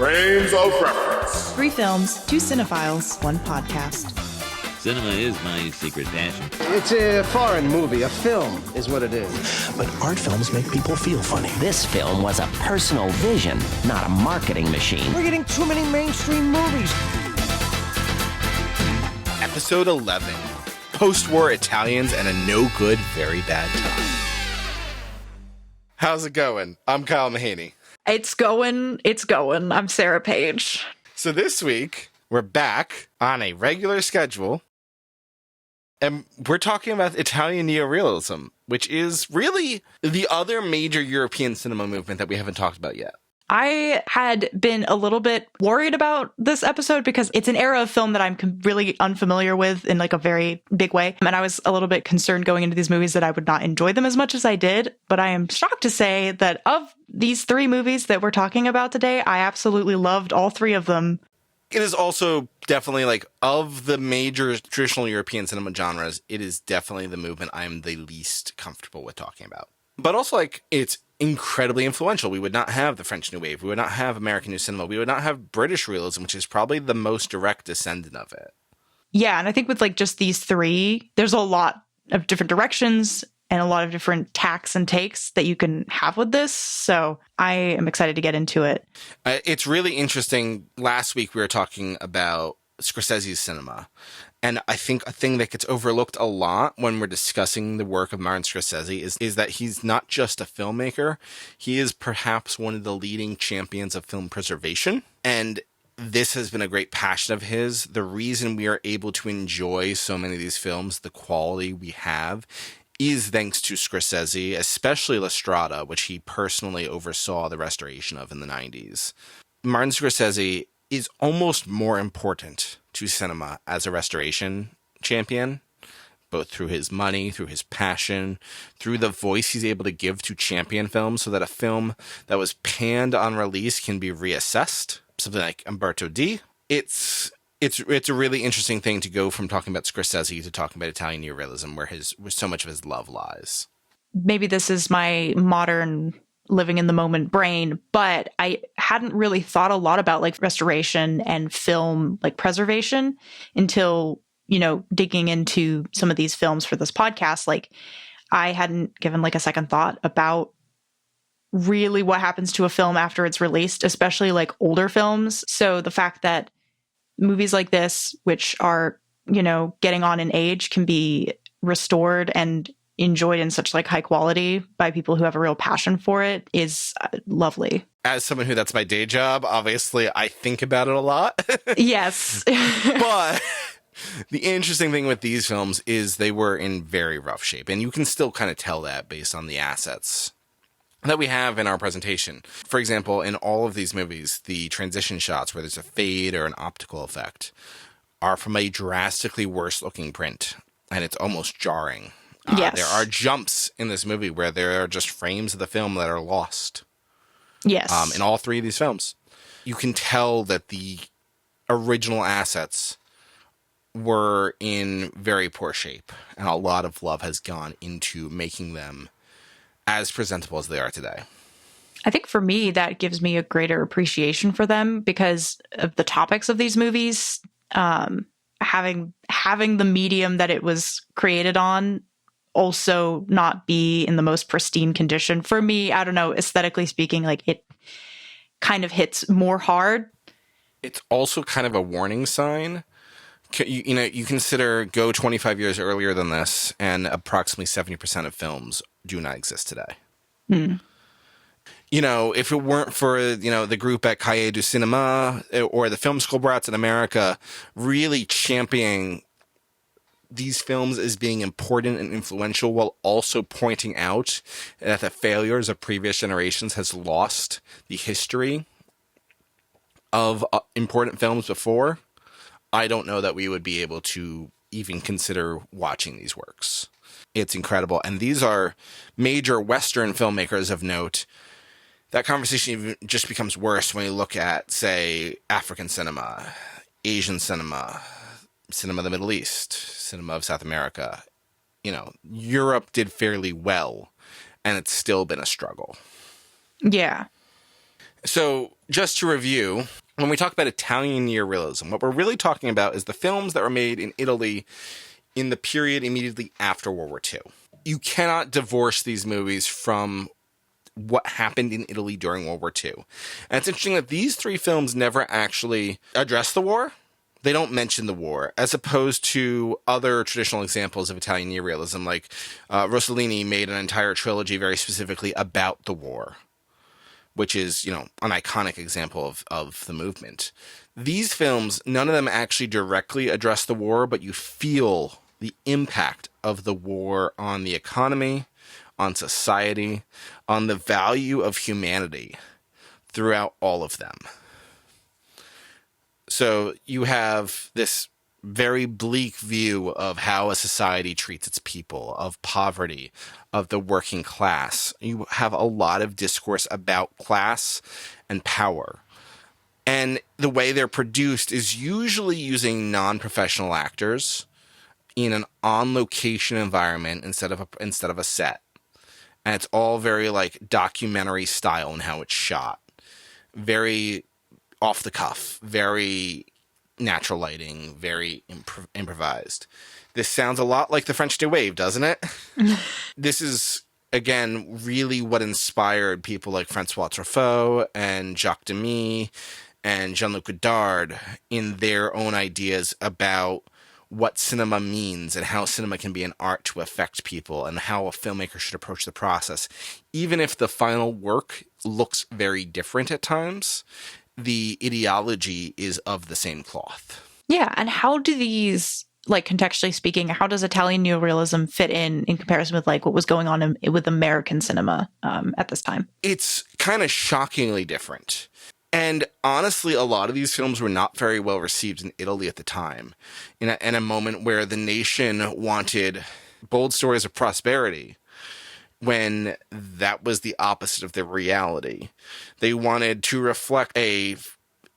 Frames of Reference. 3 films, 2 cinephiles, 1 podcast. Cinema is my secret passion. It's a foreign movie. A film is what it is. But art films make people feel funny. This film was a personal vision, not a marketing machine. We're getting too many mainstream movies. Episode 11. Post-war Italians and a no-good, very bad time. How's it going? I'm Kyle Mahaney. It's going. I'm Sarah Page. So this week, we're back on a regular schedule, and we're talking about Italian Neo-realism, which is really the other major European cinema movement that we haven't talked about yet. I had been a little bit worried about this episode because it's an era of film that I'm really unfamiliar with in like a very big way. And I was a little bit concerned going into these movies that I would not enjoy them as much as I did. But I am shocked to say that of these 3 movies that we're talking about today, I absolutely loved all 3 of them. It is also definitely, like, of the major traditional European cinema genres, it is definitely the movement I'm the least comfortable with talking about. But also, like, it's incredibly influential. We would not have the French New Wave. We would not have American New Cinema. We would not have British realism, which is probably the most direct descendant of it. Yeah, and I think with, like, just these 3, there's a lot of different directions and a lot of different tacks and takes that you can have with this. So I am excited to get into it. It's really interesting. Last week we were talking about Scorsese's cinema. And I think a thing that gets overlooked a lot when we're discussing the work of Martin Scorsese is that he's not just a filmmaker. He is perhaps one of the leading champions of film preservation. And this has been a great passion of his. The reason we are able to enjoy so many of these films, the quality we have, is thanks to Scorsese, especially La Strada, which he personally oversaw the restoration of in the 90s. Martin Scorsese is almost more important to cinema as a restoration champion, both through his money, through his passion, through the voice he's able to give to champion films so that a film that was panned on release can be reassessed. Something like Umberto D. It's a really interesting thing to go from talking about Scorsese to talking about Italian Neo-realism, where so much of his love lies. Maybe this is my modern living in the moment brain, but I hadn't really thought a lot about like restoration and film like preservation until, digging into some of these films for this podcast. Like I hadn't given like a second thought about really what happens to a film after it's released, especially like older films. So the fact that movies like this, which are, getting on in age, can be restored and enjoyed in such like high quality by people who have a real passion for it is lovely. As someone who that's my day job, obviously I think about it a lot. Yes. But the interesting thing with these films is they were in very rough shape, and you can still kind of tell that based on the assets that we have in our presentation. For example, in all of these movies, the transition shots where there's a fade or an optical effect are from a drastically worse looking print, and it's almost jarring. Yes. There are jumps in this movie where there are just frames of the film that are lost. Yes. In all 3 of these films. You can tell that the original assets were in very poor shape, and a lot of love has gone into making them as presentable as they are today. I think for me, that gives me a greater appreciation for them because of the topics of these movies. Having the medium that it was created on also not be in the most pristine condition. For me, I don't know, aesthetically speaking, like it kind of hits more hard. It's also kind of a warning sign. You consider go 25 years earlier than this, and approximately 70% of films do not exist today. Mm. If it weren't for, the group at Cahiers du Cinéma or the film school brats in America really championing these films as being important and influential while also pointing out that the failures of previous generations has lost the history of important films before, I don't know that we would be able to even consider watching these works. It's incredible. And these are major Western filmmakers of note. That conversation even just becomes worse when you look at, say, African cinema, Asian cinema, cinema of the Middle East, cinema of South America. Europe did fairly well, and it's still been a struggle. Yeah. So just to review, when we talk about Italian Neo-realism, what we're really talking about is the films that were made in Italy in the period immediately after World War II. You cannot divorce these movies from what happened in Italy during World War II. And it's interesting that these three films never actually address the war. They don't mention the war, as opposed to other traditional examples of Italian Neo-realism, like Rossellini made an entire trilogy very specifically about the war, which is, an iconic example of the movement. These films, none of them actually directly address the war, but you feel the impact of the war on the economy, on society, on the value of humanity throughout all of them. So you have this very bleak view of how a society treats its people, of poverty, of the working class. You have a lot of discourse about class and power. And the way they're produced is usually using non-professional actors in an on-location environment instead of a set. And it's all very documentary style in how it's shot. Very off the cuff, very natural lighting, very improvised. This sounds a lot like the French New Wave, doesn't it? This is, again, really what inspired people like Francois Truffaut and Jacques Demy and Jean-Luc Godard in their own ideas about what cinema means and how cinema can be an art to affect people and how a filmmaker should approach the process. Even if the final work looks very different at times, the ideology is of the same cloth. Yeah, and how do these, contextually speaking, how does Italian Neo-realism fit in comparison with what was going on with American cinema at this time? It's kind of shockingly different. And honestly, a lot of these films were not very well received in Italy at the time, in a moment where the nation wanted bold stories of prosperity, when that was the opposite of their reality. They wanted to reflect a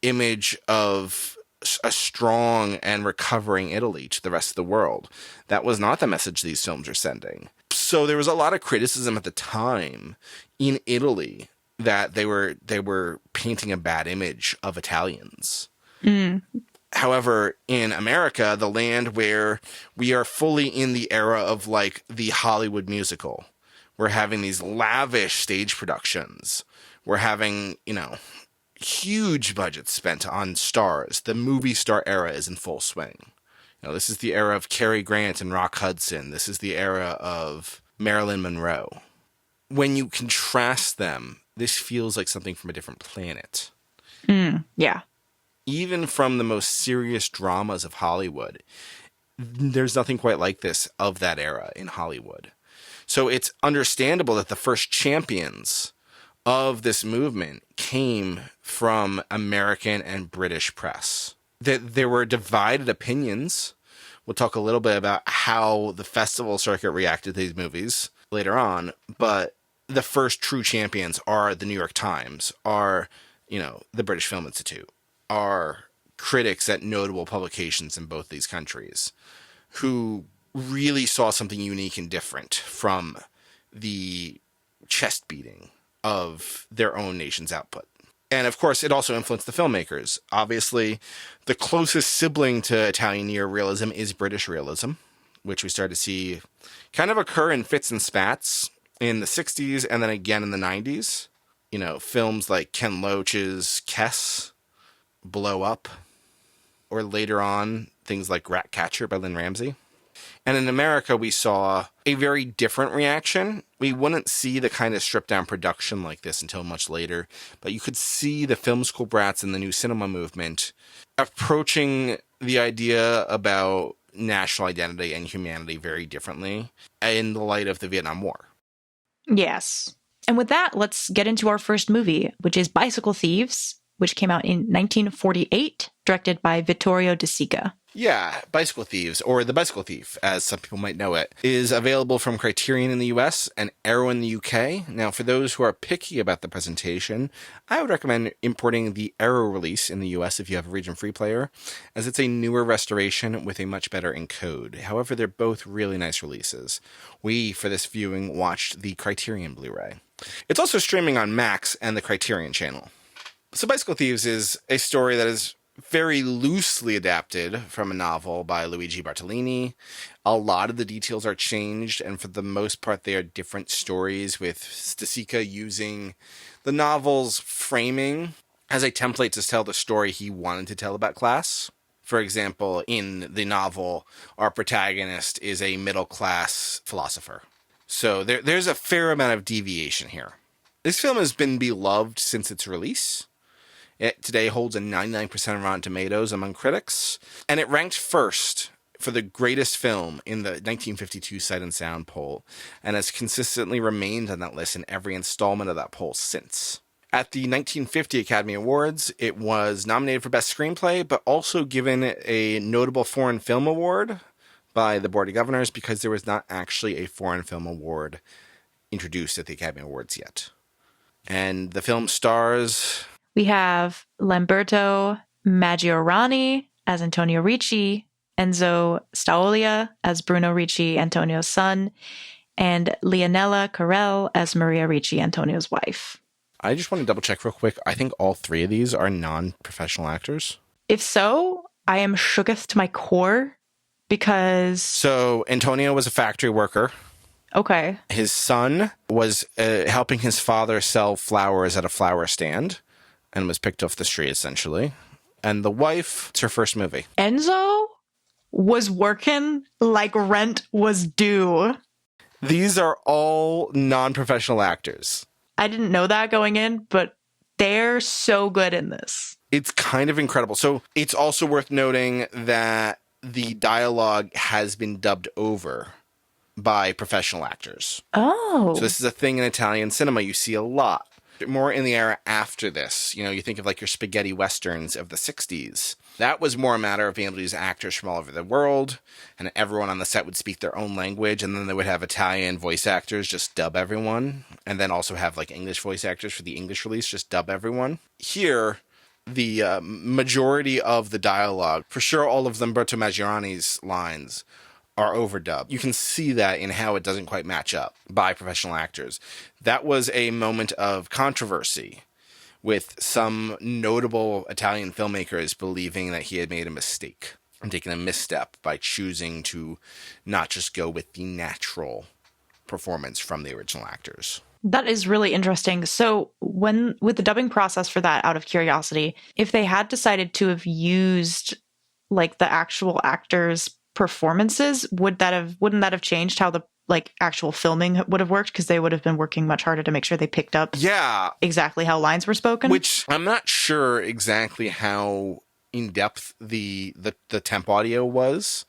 image of a strong and recovering Italy to the rest of the world. That was not the message these films are sending. So there was a lot of criticism at the time in Italy that they were painting a bad image of Italians. However, in America, the land where we are fully in the era of the Hollywood musical, we're having these lavish stage productions. We're having, huge budgets spent on stars. The movie star era is in full swing. This is the era of Cary Grant and Rock Hudson. This is the era of Marilyn Monroe. When you contrast them, this feels like something from a different planet. Yeah. Even from the most serious dramas of Hollywood, there's nothing quite like this of that era in Hollywood. So it's understandable that the first champions of this movement came from American and British press. That there were divided opinions. We'll talk a little bit about how the festival circuit reacted to these movies later on, but the first true champions are the New York Times, are, the British Film Institute, are critics at notable publications in both these countries who really saw something unique and different from the chest beating of their own nation's output. And of course, it also influenced the filmmakers. Obviously, the closest sibling to Italian Neo-realism is British realism, which we started to see kind of occur in fits and spats in the 60s and then again in the 90s. Films like Ken Loach's Kess blow up, or later on, things like Ratcatcher by Lynn Ramsey. And in America, we saw a very different reaction. We wouldn't see the kind of stripped-down production like this until much later, but you could see the film school brats and the new cinema movement approaching the idea about national identity and humanity very differently in the light of the Vietnam War. Yes. And with that, let's get into our first movie, which is Bicycle Thieves, which came out in 1948, directed by Vittorio De Sica. Yeah, Bicycle Thieves, or The Bicycle Thief, as some people might know it, is available from Criterion in the US and Arrow in the UK. Now, for those who are picky about the presentation, I would recommend importing the Arrow release in the US if you have a region-free player, as it's a newer restoration with a much better encode. However, they're both really nice releases. We, for this viewing, watched the Criterion Blu-ray. It's also streaming on Max and the Criterion channel. So Bicycle Thieves is a story that is very loosely adapted from a novel by Luigi Bartolini. A lot of the details are changed, and for the most part, they are different stories, with Sica using the novel's framing as a template to tell the story he wanted to tell about class. For example, in the novel, our protagonist is a middle-class philosopher. So there's a fair amount of deviation here. This film has been beloved since its release. It today holds a 99% on Rotten Tomatoes among critics, and it ranked first for the greatest film in the 1952 Sight and Sound poll, and has consistently remained on that list in every installment of that poll since. At the 1950 Academy Awards, it was nominated for Best Screenplay, but also given a notable Foreign Film Award by the Board of Governors, because there was not actually a Foreign Film Award introduced at the Academy Awards yet. And the film stars... We have Lamberto Maggiorani as Antonio Ricci, Enzo Staolia as Bruno Ricci, Antonio's son, and Leonella Carell as Maria Ricci, Antonio's wife. I just want to double check real quick. I think all three of these are non-professional actors. If so, I am shooketh to my core because... So Antonio was a factory worker. Okay. His son was helping his father sell flowers at a flower stand and was picked off the street, essentially. And the wife, it's her first movie. Enzo was working like rent was due. These are all non-professional actors. I didn't know that going in, but they're so good in this. It's kind of incredible. So it's also worth noting that the dialogue has been dubbed over by professional actors. Oh. So this is a thing in Italian cinema you see a lot. More in the era after this. You know, you think of like your spaghetti westerns of the 60s. That was more a matter of being able to use actors from all over the world, and everyone on the set would speak their own language, and then they would have Italian voice actors just dub everyone, and then also have like English voice actors for the English release just dub everyone. Here, the majority of the dialogue, for sure all of Umberto Maggiorani's lines, are overdubbed. You can see that in how it doesn't quite match up by professional actors. That was a moment of controversy, with some notable Italian filmmakers believing that he had made a mistake and taken a misstep by choosing to not just go with the natural performance from the original actors. That is really interesting. So with the dubbing process for that, out of curiosity, if they had decided to have used like the actual actors' performances, wouldn't that have changed how the like actual filming would have worked? Because they would have been working much harder to make sure they picked up exactly how lines were spoken. Which I'm not sure exactly how in depth the temp audio was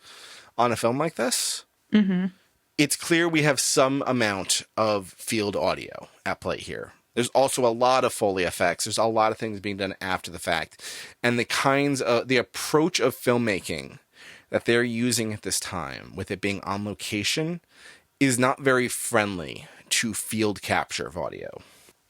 on a film like this. Mm-hmm. It's clear we have some amount of field audio at play here. There's also a lot of Foley effects. There's a lot of things being done after the fact. And the approach of filmmaking that they're using at this time, with it being on location, is not very friendly to field capture of audio.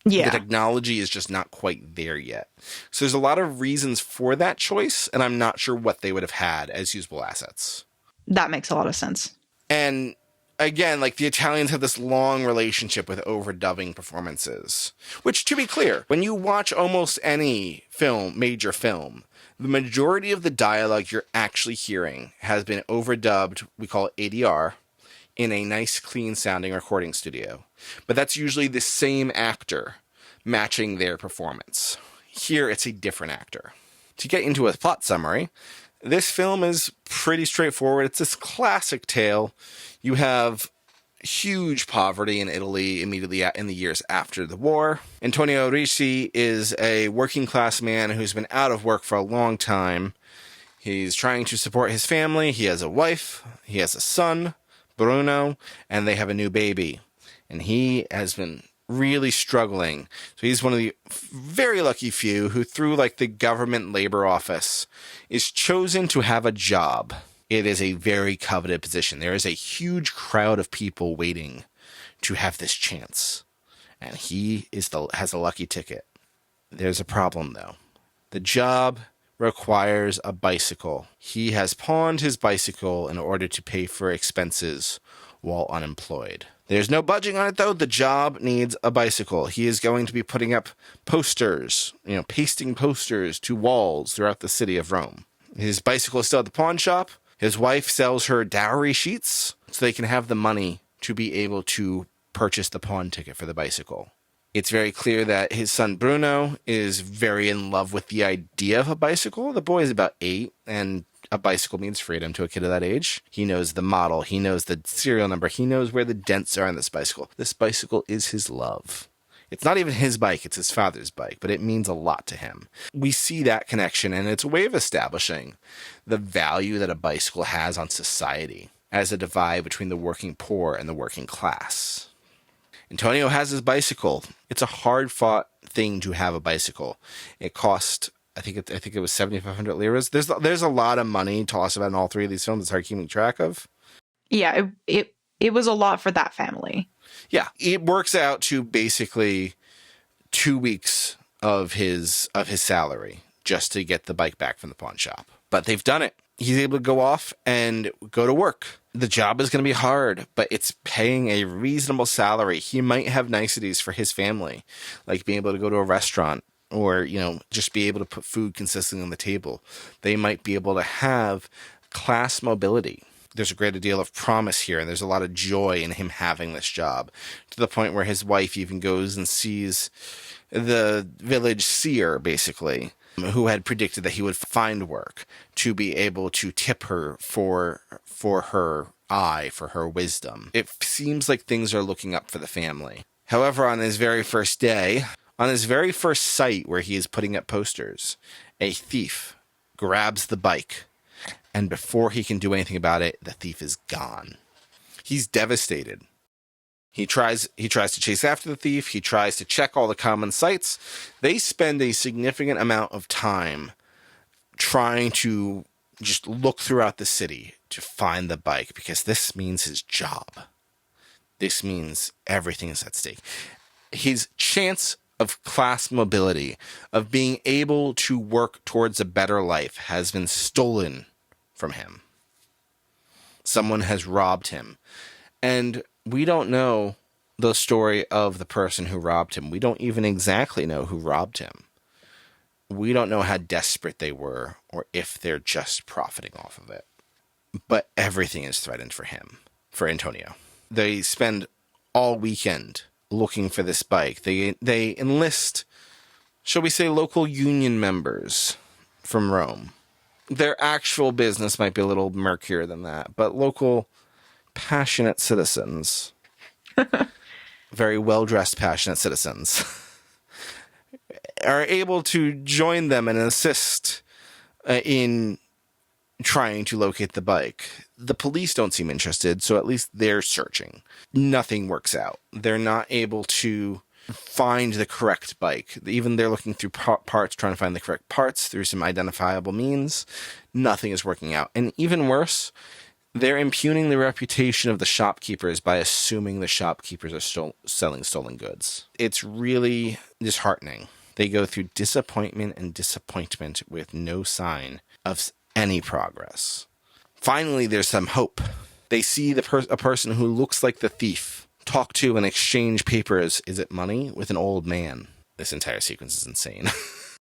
Yeah. The technology is just not quite there yet. So there's a lot of reasons for that choice, and I'm not sure what they would have had as usable assets. That makes a lot of sense. And again, like the Italians have this long relationship with overdubbing performances, which, to be clear, when you watch almost any major film, the majority of the dialogue you're actually hearing has been overdubbed, we call it ADR, in a nice, clean-sounding recording studio. But that's usually the same actor matching their performance. Here, it's a different actor. To get into a plot summary, this film is pretty straightforward. It's this classic tale. You have huge poverty in Italy immediately in the years after the war. Antonio Ricci is a working class man who's been out of work for a long time. He's trying to support his family. He has a wife. He has a son, Bruno, and they have a new baby. And he has been really struggling. So he's one of the very lucky few who, through like the government labor office, is chosen to have a job. It is a very coveted position. There is a huge crowd of people waiting to have this chance. And he has a lucky ticket. There's a problem, though. The job requires a bicycle. He has pawned his bicycle in order to pay for expenses while unemployed. There's no budging on it, though. The job needs a bicycle. He is going to be putting up posters, pasting posters to walls throughout the city of Rome. His bicycle is still at the pawn shop. His wife sells her dowry sheets so they can have the money to be able to purchase the pawn ticket for the bicycle. It's very clear that his son Bruno is very in love with the idea of a bicycle. The boy is about 8, and a bicycle means freedom to a kid of that age. He knows the model. He knows the serial number. He knows where the dents are on this bicycle. This bicycle is his love. It's not even his bike. It's his father's bike, but it means a lot to him. We see that connection, and it's a way of establishing the value that a bicycle has on society as a divide between the working poor and the working class. Antonio has his bicycle. It's a hard-fought thing to have a bicycle. It cost, I think it was 7,500 liras. There's a lot of money tossed about in all three of these films. It's hard keeping track of. Yeah, it was a lot for that family. Yeah, it works out to basically 2 weeks of his salary just to get the bike back from the pawn shop. But they've done it. He's able to go off and go to work. The job is going to be hard, but it's paying a reasonable salary. He might have niceties for his family, like being able to go to a restaurant or, just be able to put food consistently on the table. They might be able to have class mobility. There's a great deal of promise here, and there's a lot of joy in him having this job, to the point where his wife even goes and sees the village seer, basically, who had predicted that he would find work, to be able to tip her for her eye, for her wisdom. It seems like things are looking up for the family. However, on his very first day, on his very first site where he is putting up posters, a thief grabs the bike, and before he can do anything about it, the thief is gone. He's devastated. He tries to chase after the thief. He tries to check all the common sites. They spend a significant amount of time trying to just look throughout the city to find the bike, because this means his job. This means everything is at stake. His chance of class mobility, of being able to work towards a better life, has been stolen from him. Someone has robbed him. And we don't know the story of the person who robbed him. We don't even exactly know who robbed him. We don't know how desperate they were, or if they're just profiting off of it. But everything is threatened for him, for Antonio. They spend all weekend looking for this bike. They enlist, shall we say, local union members from Rome. Their actual business might be a little murkier than that, but local passionate citizens, very well-dressed passionate citizens, are able to join them and assist in trying to locate the bike. The police don't seem interested, so at least they're searching. Nothing works out. They're not able to find the correct bike. Even they're looking through parts, trying to find the correct parts through some identifiable means. Nothing is working out. And even worse, they're impugning the reputation of the shopkeepers by assuming the shopkeepers are selling stolen goods. It's really disheartening. They go through disappointment and disappointment with no sign of any progress. Finally, there's some hope. They see a person who looks like the thief talk to and exchange papers, is it money, with an old man. This entire sequence is insane.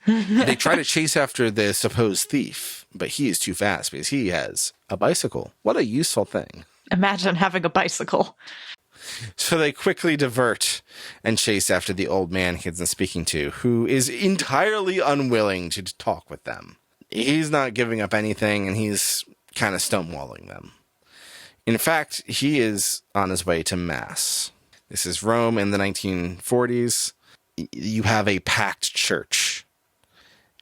They try to chase after the supposed thief, but he is too fast because he has a bicycle. What a useful thing. Imagine having a bicycle. So they quickly divert and chase after the old man kids are speaking to, who is entirely unwilling to talk with them. He's not giving up anything, and he's kind of stonewalling them. In fact, he is on his way to Mass. This is Rome in the 1940s. You have a packed church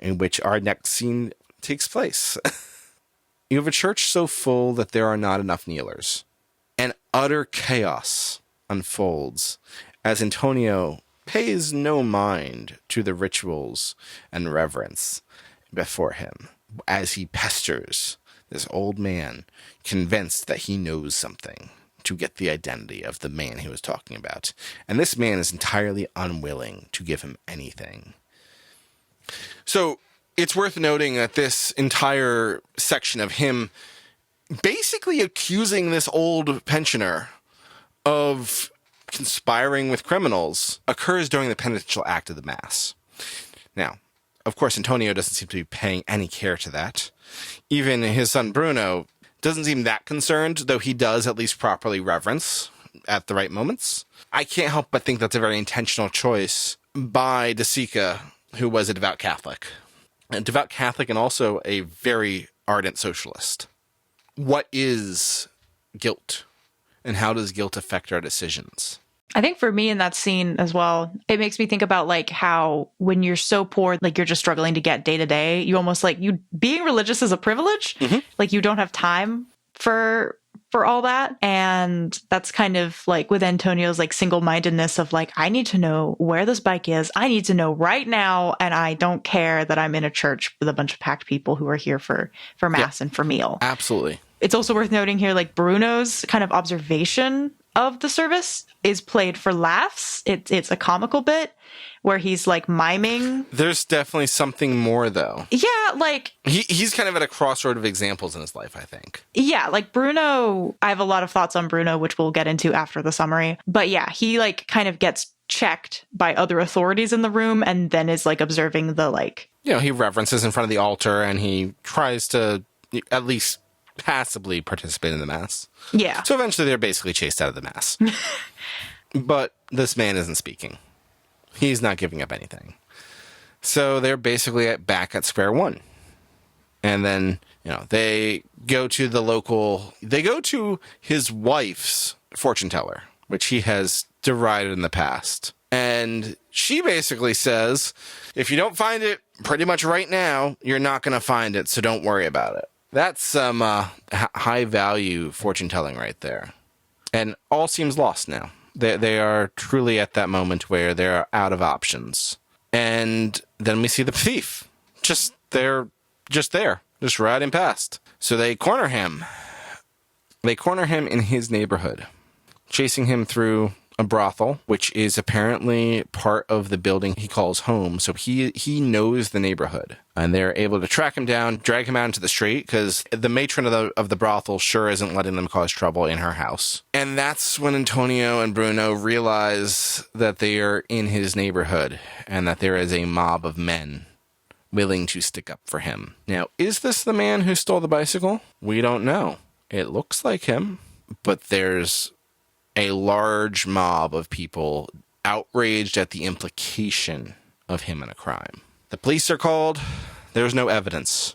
in which our next scene takes place. You have a church so full that there are not enough kneelers. And utter chaos unfolds as Antonio pays no mind to the rituals and reverence before him, as he pesters this old man, convinced that he knows something, to get the identity of the man he was talking about. And this man is entirely unwilling to give him anything. So it's worth noting that this entire section of him basically accusing this old pensioner of conspiring with criminals occurs during the penitential act of the Mass. Now, of course, Antonio doesn't seem to be paying any care to that. Even his son Bruno doesn't seem that concerned, though he does at least properly reverence at the right moments. I can't help but think that's a very intentional choice by De Sica, who was a devout Catholic. A devout Catholic and also a very ardent socialist. What is guilt? And how does guilt affect our decisions? I think for me in that scene as well, it makes me think about like how when you're so poor, like you're just struggling to get day to day, you almost like being religious is a privilege. Mm-hmm. Like you don't have time for all that. And that's kind of like with Antonio's like single-mindedness of like, I need to know where this bike is. I need to know right now. And I don't care that I'm in a church with a bunch of packed people who are here for Mass and for meal. Absolutely. It's also worth noting here, like Bruno's kind of observation of the service is played for laughs. It's a comical bit where he's like miming. There's definitely something more though. Yeah, like he's kind of at a crossroad of examples in his life, I think. Yeah, like Bruno, I have a lot of thoughts on Bruno, which we'll get into after the summary. But yeah, he like kind of gets checked by other authorities in the room and then is like observing the like... You know, he reverences in front of the altar and he tries to at least passively participate in the Mass. Yeah. So eventually they're basically chased out of the Mass. But this man isn't speaking. He's not giving up anything. So they're basically back at square one. And then, you know, they go to his wife's fortune teller, which he has derided in the past. And she basically says, if you don't find it pretty much right now, you're not going to find it, so don't worry about it. That's some high value fortune telling right there. And all seems lost now. They are truly at that moment where they're out of options. And then we see the thief. Just riding past. So they corner him. They corner him in his neighborhood, chasing him through a brothel, which is apparently part of the building he calls home. So he knows the neighborhood. And they're able to track him down, drag him out into the street, because the matron of the brothel sure isn't letting them cause trouble in her house. And that's when Antonio and Bruno realize that they are in his neighborhood and that there is a mob of men willing to stick up for him. Now, is this the man who stole the bicycle? We don't know. It looks like him, but there's a large mob of people outraged at the implication of him in a crime. The police are called. There's no evidence.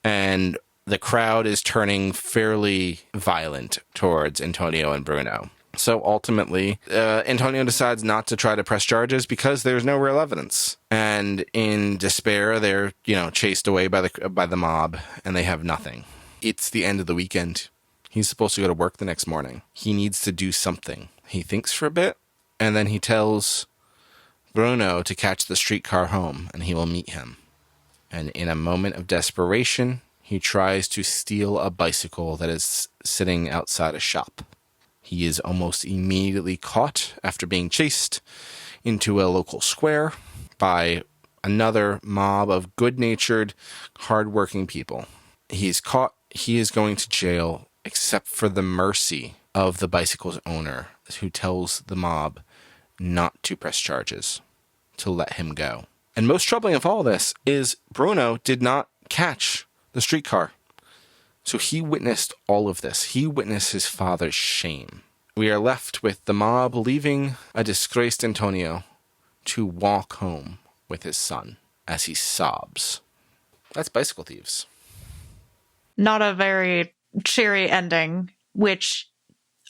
And the crowd is turning fairly violent towards Antonio and Bruno. So ultimately, Antonio decides not to try to press charges because there's no real evidence. And in despair, they're, chased away by the mob, and they have nothing. It's the end of the weekend. He's supposed to go to work the next morning. He needs to do something. He thinks for a bit, and then he tells Bruno to catch the streetcar home, and he will meet him. And in a moment of desperation, he tries to steal a bicycle that is sitting outside a shop. He is almost immediately caught after being chased into a local square by another mob of good-natured, hard-working people. He's caught. He is going to jail, except for the mercy of the bicycle's owner, who tells the mob not to press charges, to let him go. And most troubling of all this is Bruno did not catch the streetcar. So he witnessed all of this. He witnessed his father's shame. We are left with the mob leaving a disgraced Antonio to walk home with his son as he sobs. That's Bicycle Thieves. Not a very cheery ending, which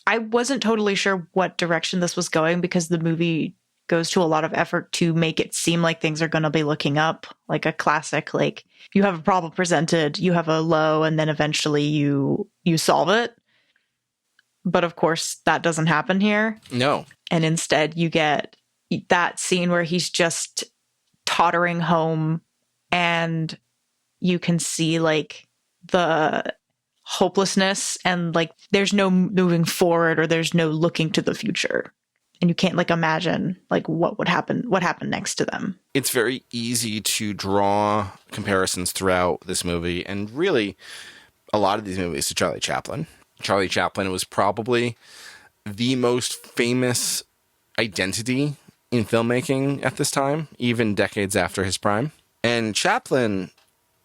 I wasn't totally sure what direction this was going because the movie goes to a lot of effort to make it seem like things are going to be looking up, like a classic, like you have a problem presented, you have a low, and then eventually you solve it. But of course, that doesn't happen here. No. And instead, you get that scene where he's just tottering home and you can see like the hopelessness and like there's no moving forward or there's no looking to the future. And you can't like imagine like what happened next to them. It's very easy to draw comparisons throughout this movie and really a lot of these movies to Charlie Chaplin. Charlie Chaplin was probably the most famous identity in filmmaking at this time, even decades after his prime. And Chaplin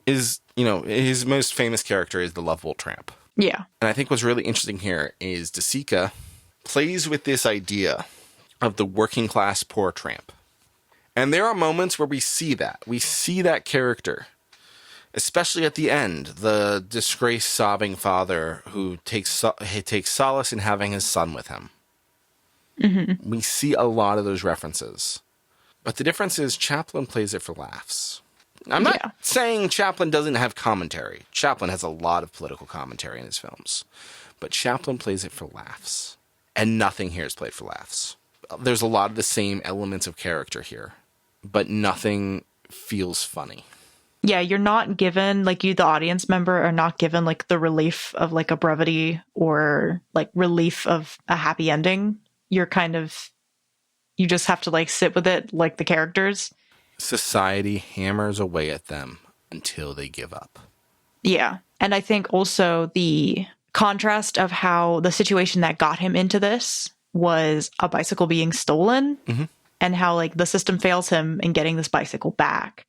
is, his most famous character is the lovable tramp. Yeah. And I think what's really interesting here is De Sica plays with this idea of the working class poor tramp. And there are moments where we see that. We see that character, especially at the end, the disgraced, sobbing father who takes solace in having his son with him. Mm-hmm. We see a lot of those references. But the difference is Chaplin plays it for laughs. I'm not saying Chaplin doesn't have commentary. Chaplin has a lot of political commentary in his films. But Chaplin plays it for laughs. And nothing here is played for laughs. There's a lot of the same elements of character here. But nothing feels funny. Yeah, you're not given, like, you, the audience member, are not given, like, the relief of, like, a brevity or, like, relief of a happy ending. You're kind of, you just have to, like, sit with it like the characters. Society hammers away at them until they give up. Yeah. And I think also the contrast of how the situation that got him into this was a bicycle being stolen, mm-hmm. and how, like, the system fails him in getting this bicycle back.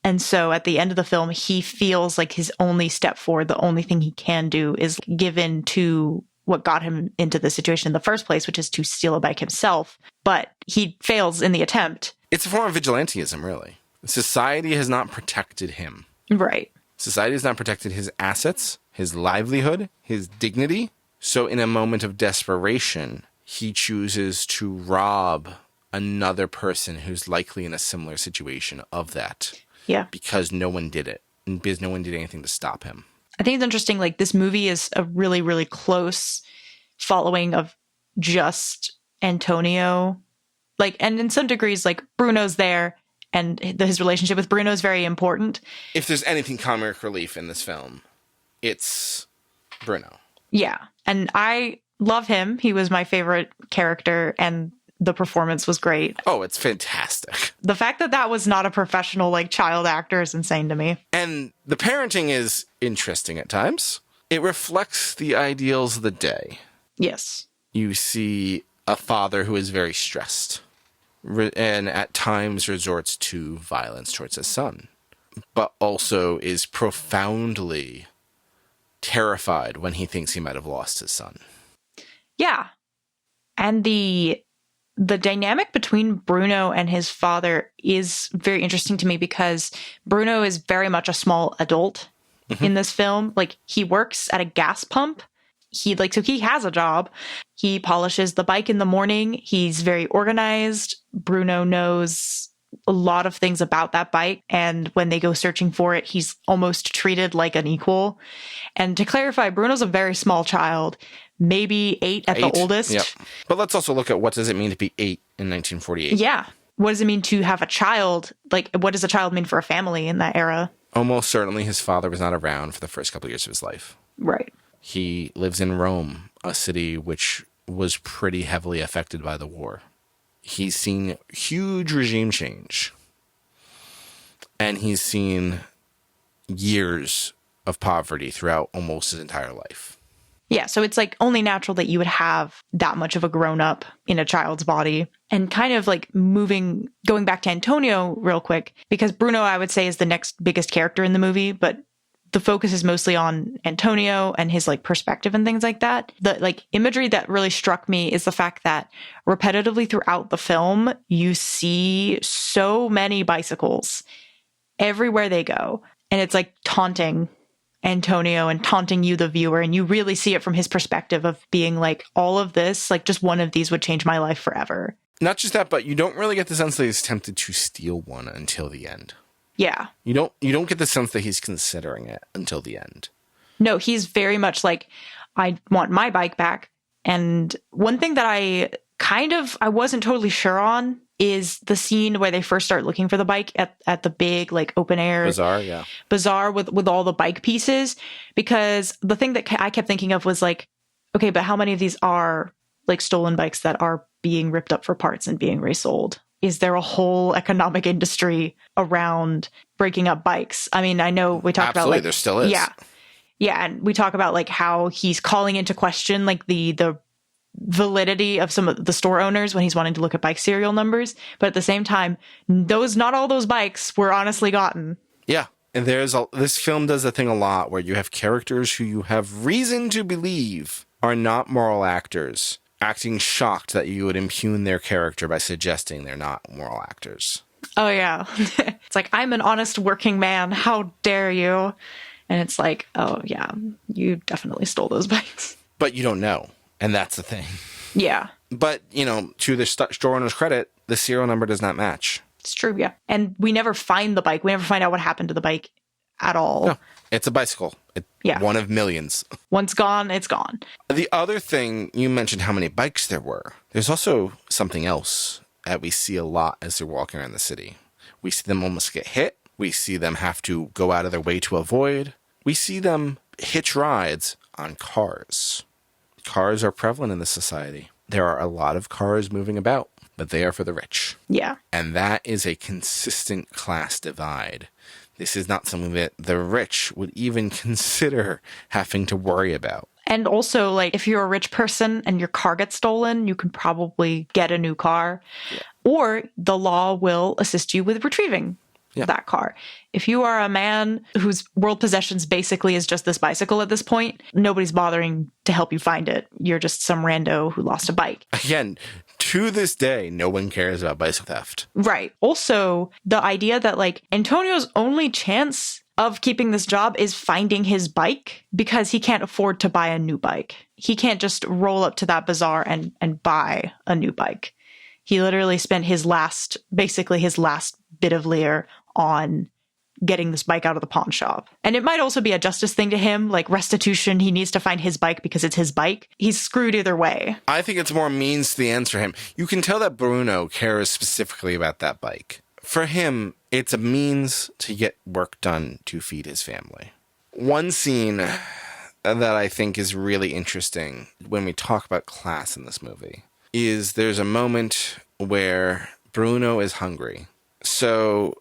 And so at the end of the film, he feels like his only step forward, the only thing he can do is give in to what got him into the situation in the first place, which is to steal a bike himself. But he fails in the attempt. It's a form of vigilantism, really. Society has not protected him. Right. Society has not protected his assets, his livelihood, his dignity. So in a moment of desperation, he chooses to rob another person who's likely in a similar situation of that. Yeah. Because no one did it. And because no one did anything to stop him. I think it's interesting, like, this movie is a really, really close following of just Antonio. Like, and in some degrees, like, Bruno's there, and his relationship with Bruno is very important. If there's anything comic relief in this film, it's Bruno. Yeah. And I love him. He was my favorite character, and the performance was great. Oh, it's fantastic. The fact that that was not a professional, like, child actor is insane to me. And the parenting is interesting at times. It reflects the ideals of the day. Yes. You see a father who is very stressed and at times resorts to violence towards his son, but also is profoundly terrified when he thinks he might have lost his son. Yeah. And the dynamic between Bruno and his father is very interesting to me because Bruno is very much a small adult in this film. Like, he works at a gas pump. So he has a job. He polishes the bike in the morning. He's very organized. Bruno knows a lot of things about that bike. And when they go searching for it, he's almost treated like an equal. And to clarify, Bruno's a very small child, maybe 8 at the oldest. Yep. But let's also look at what does it mean to be 8 in 1948? Yeah. What does it mean to have a child? Like, what does a child mean for a family in that era? Almost certainly his father was not around for the first couple of years of his life. Right. He lives in Rome, a city which was pretty heavily affected by the war. He's seen huge regime change. And he's seen years of poverty throughout almost his entire life. Yeah, so it's like only natural that you would have that much of a grown-up in a child's body. And kind of like going back to Antonio real quick, because Bruno, I would say, is the next biggest character in the movie, but the focus is mostly on Antonio and his, like, perspective and things like that. The, like, imagery that really struck me is the fact that repetitively throughout the film, you see so many bicycles everywhere they go. And it's like taunting Antonio and taunting you, the viewer. And you really see it from his perspective of being like, all of this, like, just one of these would change my life forever. Not just that, but you don't really get the sense that he's tempted to steal one until the end. Yeah. You don't get the sense that he's considering it until the end. No, he's very much like, I want my bike back. And one thing that I wasn't totally sure on is the scene where they first start looking for the bike at the big, like, open air bazaar with all the bike pieces. Because the thing that I kept thinking of was like, okay, but how many of these are, like, stolen bikes that are being ripped up for parts and being resold? Is there a whole economic industry around breaking up bikes? I mean, I know we talked about, like, there still is. Yeah. Yeah. And we talk about, like, how he's calling into question, like, the validity of some of the store owners when he's wanting to look at bike serial numbers. But at the same time, not all those bikes were honestly gotten. Yeah. And this film does a thing a lot where you have characters who you have reason to believe are not moral actors, acting shocked that you would impugn their character by suggesting they're not moral actors. Oh, yeah. It's like, I'm an honest working man. How dare you? And it's like, oh, yeah, you definitely stole those bikes. But you don't know. And that's the thing. Yeah. But, to the store owner's credit, the serial number does not match. It's true, yeah. And we never find the bike. We never find out what happened to the bike at all. No, it's a bicycle. One of millions. Once gone, it's gone. The other thing, you mentioned how many bikes there were. There's also something else that we see a lot as they're walking around the city. We see them almost get hit. We see them have to go out of their way to avoid. We see them hitch rides on cars. Cars are prevalent in this society. There are a lot of cars moving about, but they are for the rich. Yeah. And that is a consistent class divide. This is not something that the rich would even consider having to worry about. And also, like, if you're a rich person and your car gets stolen, you can probably get a new car. Yeah. Or the law will assist you with retrieving that car. If you are a man whose world possessions basically is just this bicycle at this point, nobody's bothering to help you find it. You're just some rando who lost a bike. Again, to this day, no one cares about bicycle theft. Right. Also, the idea that, like, Antonio's only chance of keeping this job is finding his bike because he can't afford to buy a new bike. He can't just roll up to that bazaar and buy a new bike. He literally spent his last bit of lire on getting this bike out of the pawn shop. And it might also be a justice thing to him, like restitution. He needs to find his bike because it's his bike. He's screwed either way. I think it's more means to the ends for him. You can tell that Bruno cares specifically about that bike. For him, it's a means to get work done to feed his family. One scene that I think is really interesting when we talk about class in this movie is there's a moment where Bruno is hungry. So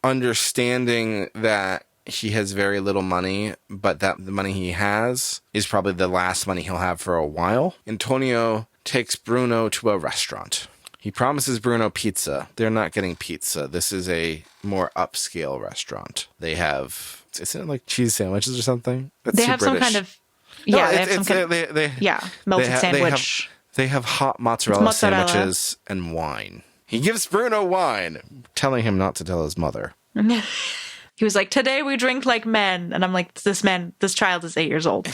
understanding that he has very little money, but that the money he has is probably the last money he'll have for a while, Antonio takes Bruno to a restaurant. He promises Bruno pizza. They're not getting pizza. This is a more upscale restaurant. They have, isn't it like cheese sandwiches or something? They have some kind of, melted sandwich. They have hot mozzarella sandwiches and wine. He gives Bruno wine, telling him not to tell his mother. He was like, today we drink like men. And I'm like, this child is 8 years old.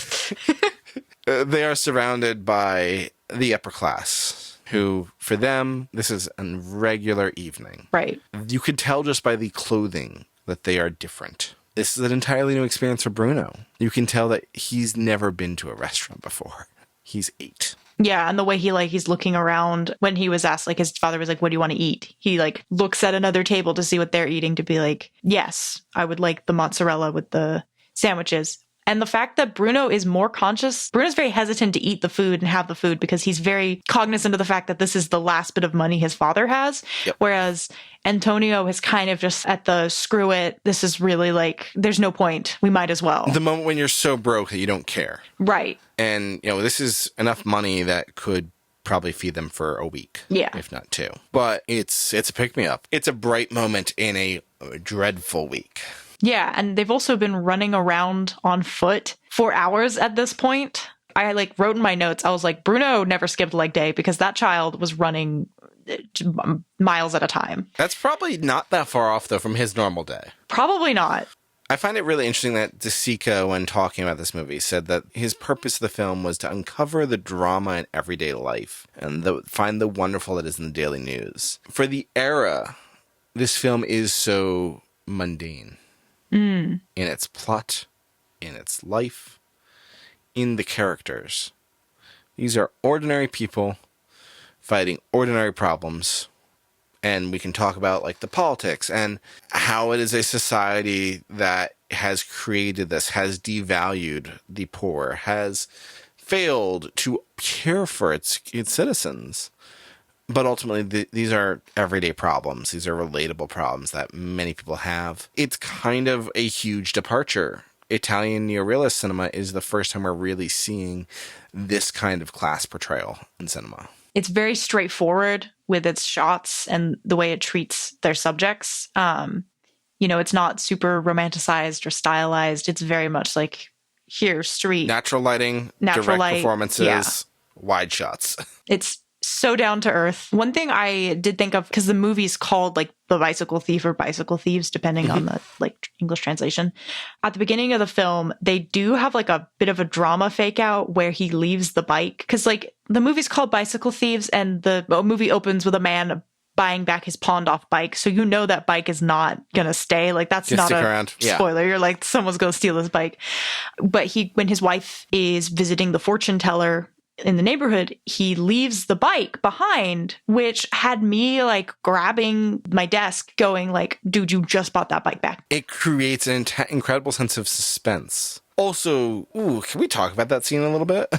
They are surrounded by the upper class, who, for them, this is a regular evening. Right. You could tell just by the clothing that they are different. This is an entirely new experience for Bruno. You can tell that he's never been to a restaurant before. He's 8. Yeah, and the way he's looking around when he was asked, like, his father was like, what do you want to eat? He, like, looks at another table to see what they're eating to be like, yes, I would like the mozzarella with the sandwiches. And the fact that Bruno is more conscious, Bruno's very hesitant to eat the food and have the food because he's very cognizant of the fact that this is the last bit of money his father has. Yep. Whereas Antonio is kind of just at the screw it. This is really like, there's no point. We might as well. The moment when you're so broke that you don't care. Right. And, this is enough money that could probably feed them for a week. Yeah. If not 2. But it's a pick-me-up. It's a bright moment in a dreadful week. Yeah, and they've also been running around on foot for hours at this point. I wrote in my notes, I was like, Bruno never skipped leg day because that child was running miles at a time. That's probably not that far off, though, from his normal day. Probably not. I find it really interesting that Sica, when talking about this movie, said that his purpose of the film was to uncover the drama in everyday life and find the wonderful that is in the daily news. For the era, this film is so mundane. In its plot, in its life, in the characters. These are ordinary people fighting ordinary problems. And we can talk about the politics and how it is a society that has created this, has devalued the poor, has failed to care for its citizens. But ultimately, these are everyday problems. These are relatable problems that many people have. It's kind of a huge departure Italian Neo-realist cinema is the first time we're really seeing this kind of class portrayal in cinema. It's very straightforward with its shots and the way it treats their subjects. It's not super romanticized or stylized. It's very much like, here, street. Natural lighting, direct performances, wide shots. It's so down to earth. One thing I did think of, because the movie's called like The Bicycle Thief or Bicycle Thieves, depending on the like English translation. At the beginning of the film, they do have like a bit of a drama fake out where he leaves the bike. Because like the movie's called Bicycle Thieves and the movie opens with a man buying back his pawned off bike. So that bike is not going to stay. Like that's not a spoiler. You're like, someone's going to steal this bike. But when his wife is visiting the fortune teller in the neighborhood, he leaves the bike behind, which had me like grabbing my desk going like, dude, you just bought that bike back. It creates an incredible sense of suspense. Also, can we talk about that scene a little bit?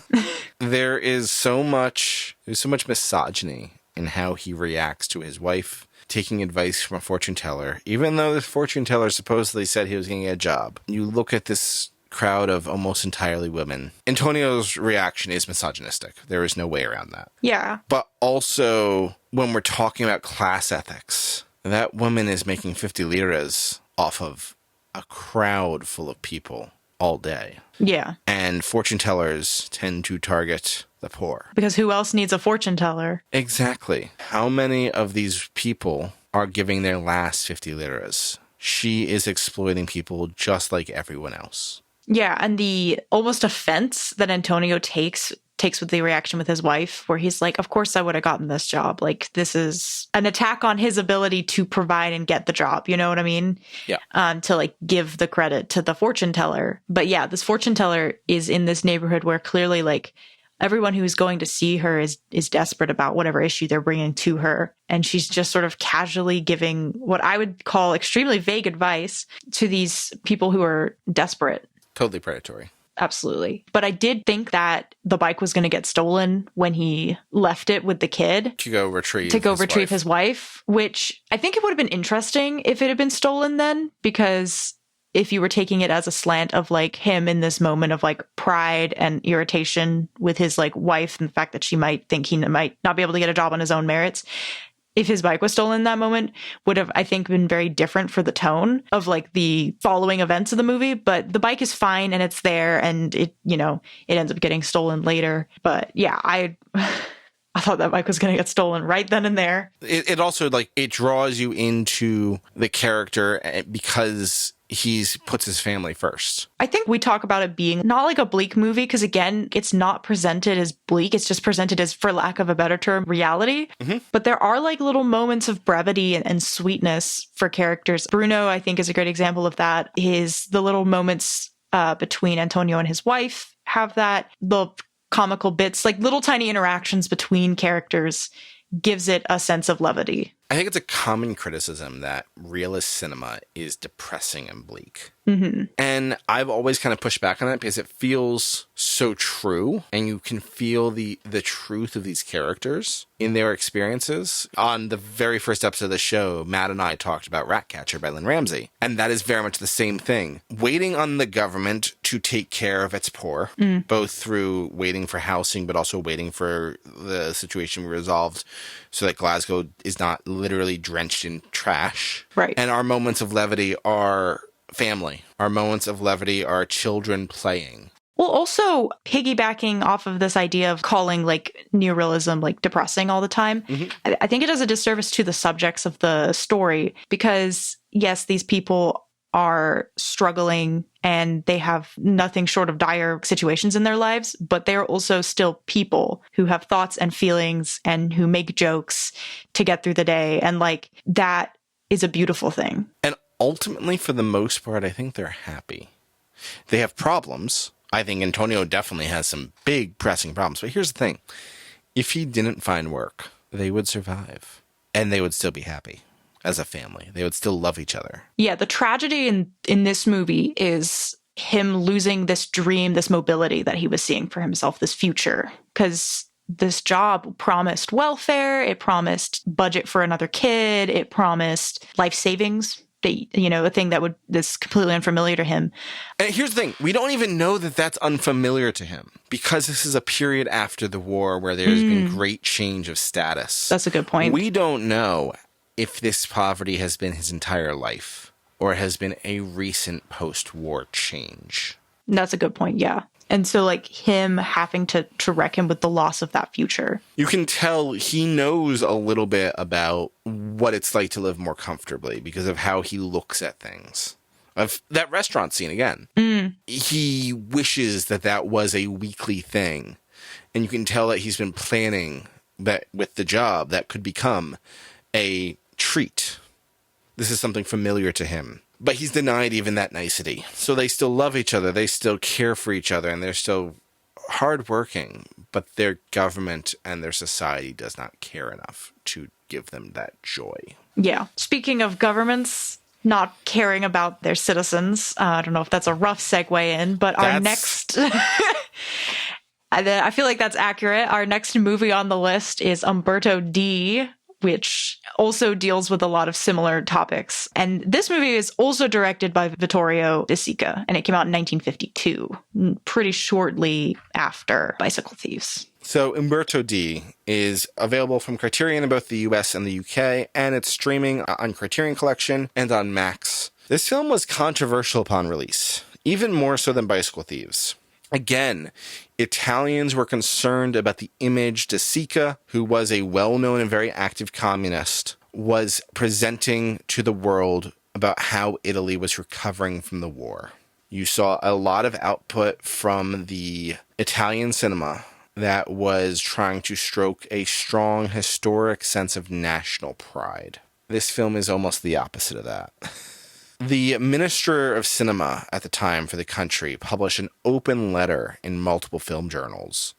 There's so much misogyny in how he reacts to his wife taking advice from a fortune teller, even though the fortune teller supposedly said he was going to get a job. You look at this crowd of almost entirely women. Antonio's reaction is misogynistic. There is no way around that. Yeah. But also, when we're talking about class ethics, that woman is making 50 liras off of a crowd full of people all day. Yeah. And fortune tellers tend to target the poor. Because who else needs a fortune teller? Exactly. How many of these people are giving their last 50 liras? She is exploiting people just like everyone else. Yeah, and the almost offense that Antonio takes with the reaction with his wife, where he's like, of course I would have gotten this job. Like, this is an attack on his ability to provide and get the job. You know what I mean? Yeah. To like give the credit to the fortune teller. But yeah, this fortune teller is in this neighborhood where clearly like everyone who's going to see her is desperate about whatever issue they're bringing to her. And she's just sort of casually giving what I would call extremely vague advice to these people who are desperate. Totally predatory. Absolutely. But I did think that the bike was going to get stolen when he left it with the kid. To go retrieve his wife, which I think it would have been interesting if it had been stolen then, because if you were taking it as a slant of like him in this moment of like pride and irritation with his like wife and the fact that she might think he might not be able to get a job on his own merits, if his bike was stolen in that moment, would have, I think, been very different for the tone of like the following events of the movie. But the bike is fine and it's there, and it ends up getting stolen later. But yeah, I thought that bike was going to get stolen right then and there. It also like it draws you into the character because puts his family first. I think we talk about it being not like a bleak movie because, again, it's not presented as bleak. It's just presented as, for lack of a better term, reality. Mm-hmm. But there are like little moments of brevity and sweetness for characters. Bruno, I think, is a great example of that. The little moments between Antonio and his wife have that. The comical bits, like little tiny interactions between characters, gives it a sense of levity. I think it's a common criticism that realist cinema is depressing and bleak. Mm-hmm. And I've always kind of pushed back on that because it feels so true, and you can feel the truth of these characters in their experiences. On the very first episode of the show, Matt and I talked about Ratcatcher by Lynn Ramsey, and that is very much the same thing. Waiting on the government to take care of its poor, both through waiting for housing, but also waiting for the situation resolved so that Glasgow is not literally drenched in trash. Right. And our moments of levity are family. Our moments of levity are children playing. Well, also piggybacking off of this idea of calling like neo-realism like depressing all the time, I think it does a disservice to the subjects of the story because, yes, these people are struggling and they have nothing short of dire situations in their lives, but they're also still people who have thoughts and feelings and who make jokes to get through the day. And like that is a beautiful thing. And ultimately, for the most part, I think they're happy. They have problems. I think Antonio definitely has some big pressing problems. But here's the thing. If he didn't find work, they would survive and they would still be happy. As a family, they would still love each other. Yeah, the tragedy in this movie is him losing this dream, this mobility that he was seeing for himself, this future. Because this job promised welfare, it promised budget for another kid, it promised life savings a thing that's completely unfamiliar to him. And here's the thing. We don't even know that that's unfamiliar to him because this is a period after the war where there's been great change of status. That's a good point. We don't know if this poverty has been his entire life or it has been a recent post-war change. That's a good point, yeah. And so, like, him having to reckon with the loss of that future. You can tell he knows a little bit about what it's like to live more comfortably because of how he looks at things. Of that restaurant scene again. He wishes that was a weekly thing. And you can tell that he's been planning that with the job that could become a treat. This is something familiar to him. But he's denied even that nicety. So they still love each other. They still care for each other. And they're still hardworking. But their government and their society does not care enough to give them that joy. Yeah. Speaking of governments not caring about their citizens, I don't know if that's a rough segue in, but our next... I feel like that's accurate. Our next movie on the list is Umberto D, which also deals with a lot of similar topics. And this movie is also directed by Vittorio De Sica, and it came out in 1952, pretty shortly after Bicycle Thieves. So Umberto D is available from Criterion in both the US and the UK, and it's streaming on Criterion Collection and on Max. This film was controversial upon release, even more so than Bicycle Thieves. Again, Italians were concerned about the image De Sica, who was a well-known and very active communist, was presenting to the world about how Italy was recovering from the war. You saw a lot of output from the Italian cinema that was trying to stroke a strong historic sense of national pride. This film is almost the opposite of that. The Minister of Cinema at the time for the country published an open letter in multiple film journals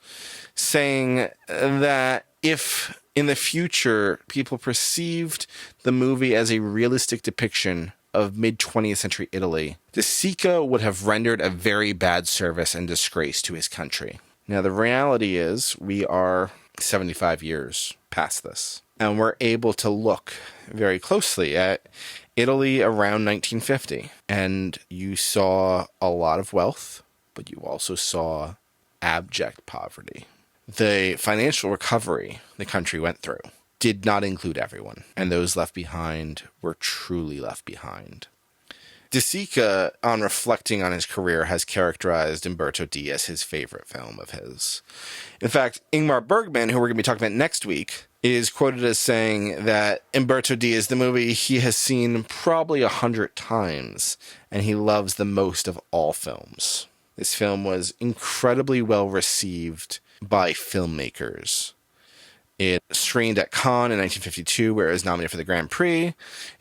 saying that if in the future people perceived the movie as a realistic depiction of mid-20th century Italy, De Sica would have rendered a very bad service and disgrace to his country. Now, the reality is we are 75 years past this, and we're able to look very closely at Italy around 1950, and you saw a lot of wealth, but you also saw abject poverty. The financial recovery the country went through did not include everyone, and those left behind were truly left behind. De Sica, on reflecting on his career, has characterized Umberto D as his favorite film of his. In fact, Ingmar Bergman, who we're going to be talking about next week, is quoted as saying that Umberto D is the movie he has seen probably 100 times, and he loves the most of all films. This film was incredibly well received by filmmakers. It screened at Cannes in 1952, where it was nominated for the Grand Prix. It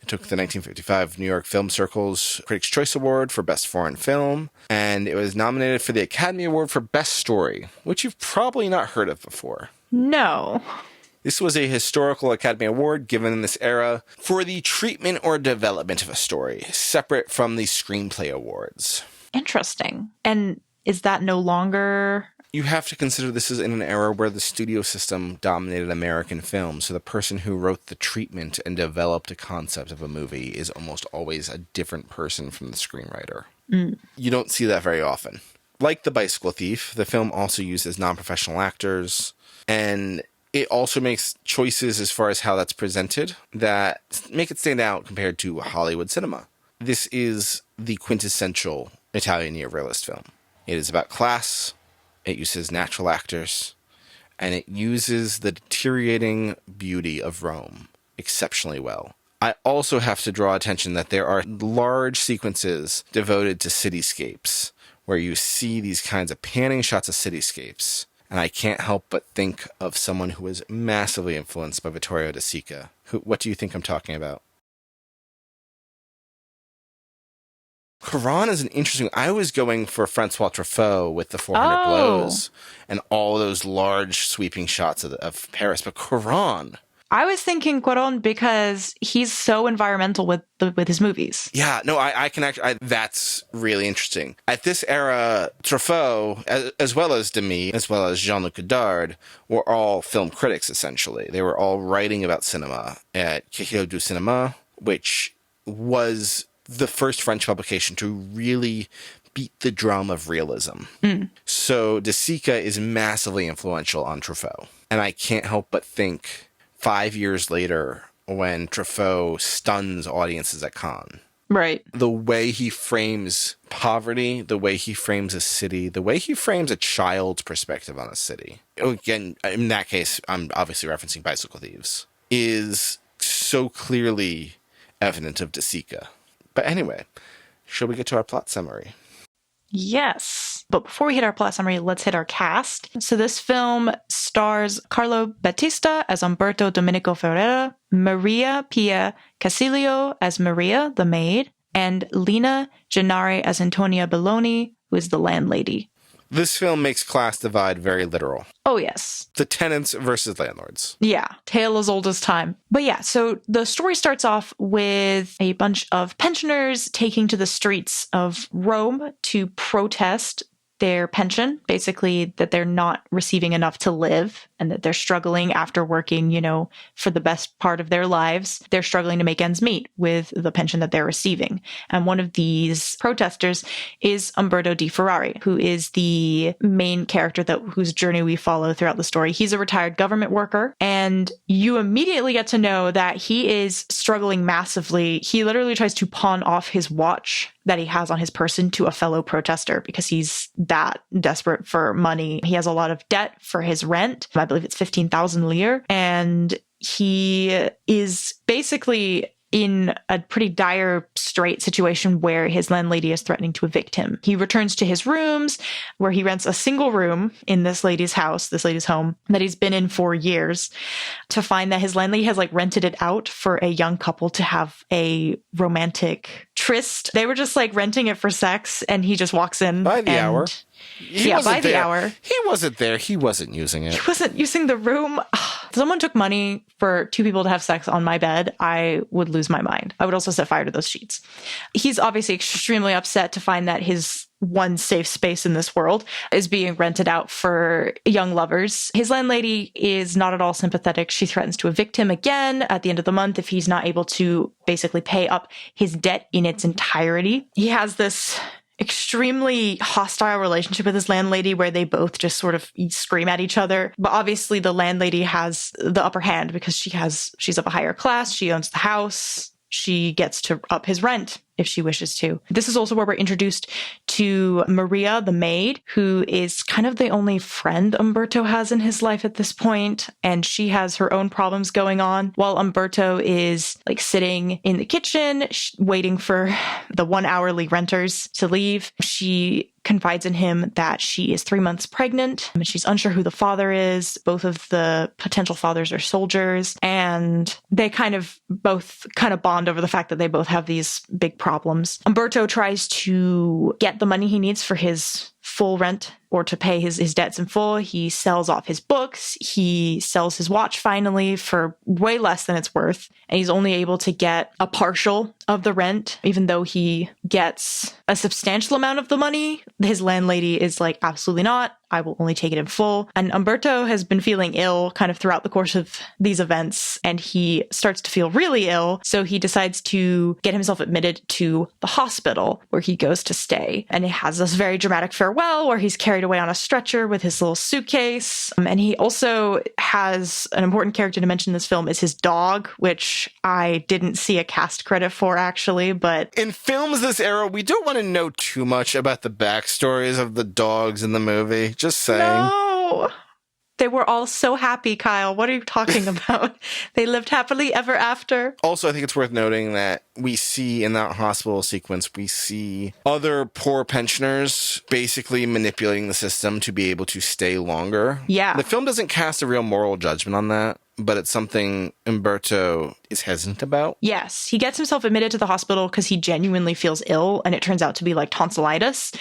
took the 1955 New York Film Circle's Critics' Choice Award for Best Foreign Film, and it was nominated for the Academy Award for Best Story, which you've probably not heard of before. No. This was a historical Academy Award given in this era for the treatment or development of a story, separate from the Screenplay Awards. Interesting. And is that no longer... You have to consider this is in an era where the studio system dominated American film, so the person who wrote the treatment and developed a concept of a movie is almost always a different person from the screenwriter. You don't see that very often. Like The Bicycle Thief, the film also uses non-professional actors, and it also makes choices as far as how that's presented that make it stand out compared to Hollywood cinema. This is the quintessential Italian Neo-realist film. It is about class. It uses natural actors, and it uses the deteriorating beauty of Rome exceptionally well. I also have to draw attention that there are large sequences devoted to cityscapes, where you see these kinds of panning shots of cityscapes, and I can't help but think of someone who was massively influenced by Vittorio De Sica. What do you think I'm talking about? Quran is an interesting... I was going for Francois Truffaut with the 400 Blows and all those large sweeping shots of Paris, but Quran... I was thinking Cuarón because he's so environmental with his movies. Yeah, no, I can actually... that's really interesting. At this era, Truffaut, as well as Demy, as well as Jean-Luc Godard, were all film critics, essentially. They were all writing about cinema at Cahiers du Cinéma, which was the first French publication to really beat the drum of realism. So De Sica is massively influential on Truffaut. And I can't help but think 5 years later, when Truffaut stuns audiences at Cannes, Right. the way he frames poverty, the way he frames a city, the way he frames a child's perspective on a city. Again, in that case, I'm obviously referencing Bicycle Thieves, is so clearly evident of De Sica. But anyway, shall we get to our plot summary? Yes. But before we hit our plot summary, let's hit our cast. So this film stars Carlo Battista as Umberto Domenico Ferreira, Maria Pia Casilio as Maria, the maid, and Lina Gennari as Antonia Belloni, who is the landlady. This film makes class divide very literal. Oh, yes. The tenants versus landlords. Yeah, tale as old as time. But yeah, so the story starts off with a bunch of pensioners taking to the streets of Rome to protest their pension, basically that they're not receiving enough to live and that they're struggling after working, for the best part of their lives. They're struggling to make ends meet with the pension that they're receiving. And one of these protesters is Umberto D. Ferrari, who is the main character whose journey we follow throughout the story. He's a retired government worker, and you immediately get to know that he is struggling massively. He literally tries to pawn off his watch that he has on his person to a fellow protester because he's that desperate for money. He has a lot of debt for his rent. I believe it's 15,000 lire. And he is basically in a pretty dire, straight situation where his landlady is threatening to evict him. He returns to his rooms, where he rents a single room in this lady's house, this lady's home, that he's been in for years, to find that his landlady has rented it out for a young couple to have a romantic tryst. They were just renting it for sex, and he just walks in. By the hour. By the hour. He wasn't there. He wasn't using it. He wasn't using the room. If someone took money for two people to have sex on my bed, I would lose my mind. I would also set fire to those sheets. He's obviously extremely upset to find that his one safe space in this world is being rented out for young lovers. His landlady is not at all sympathetic. She threatens to evict him again at the end of the month if he's not able to basically pay up his debt in its entirety. He has this extremely hostile relationship with his landlady where they both just sort of scream at each other. But obviously the landlady has the upper hand because she's of a higher class. She owns the house. She gets to up his rent if she wishes to. This is also where we're introduced to Maria, the maid, who is kind of the only friend Umberto has in his life at this point, and she has her own problems going on, while Umberto is sitting in the kitchen waiting for the 1 hourly renters to leave. She confides in him that she is 3 months pregnant, and she's unsure who the father is. Both of the potential fathers are soldiers, and they both bond over the fact that they both have these big problems. Umberto tries to get the money he needs for his full rent or to pay his debts in full. He sells off his books. He sells his watch finally for way less than it's worth. And he's only able to get a partial of the rent, even though he gets a substantial amount of the money. His landlady is absolutely not. I will only take it in full. And Umberto has been feeling ill throughout the course of these events, and he starts to feel really ill. So he decides to get himself admitted to the hospital where he goes to stay. And it has this very dramatic farewell where he's carried away on a stretcher with his little suitcase. And he also has an important character to mention in this film is his dog, which I didn't see a cast credit for actually, but in films this era, we don't want to know too much about the backstories of the dogs in the movie. Just saying. No. They were all so happy, Kyle. What are you talking about? They lived happily ever after. Also, I think it's worth noting that we see in that hospital sequence, we see other poor pensioners basically manipulating the system to be able to stay longer. Yeah. The film doesn't cast a real moral judgment on that, but it's something Umberto is hesitant about. Yes. He gets himself admitted to the hospital because he genuinely feels ill, and it turns out to be tonsillitis.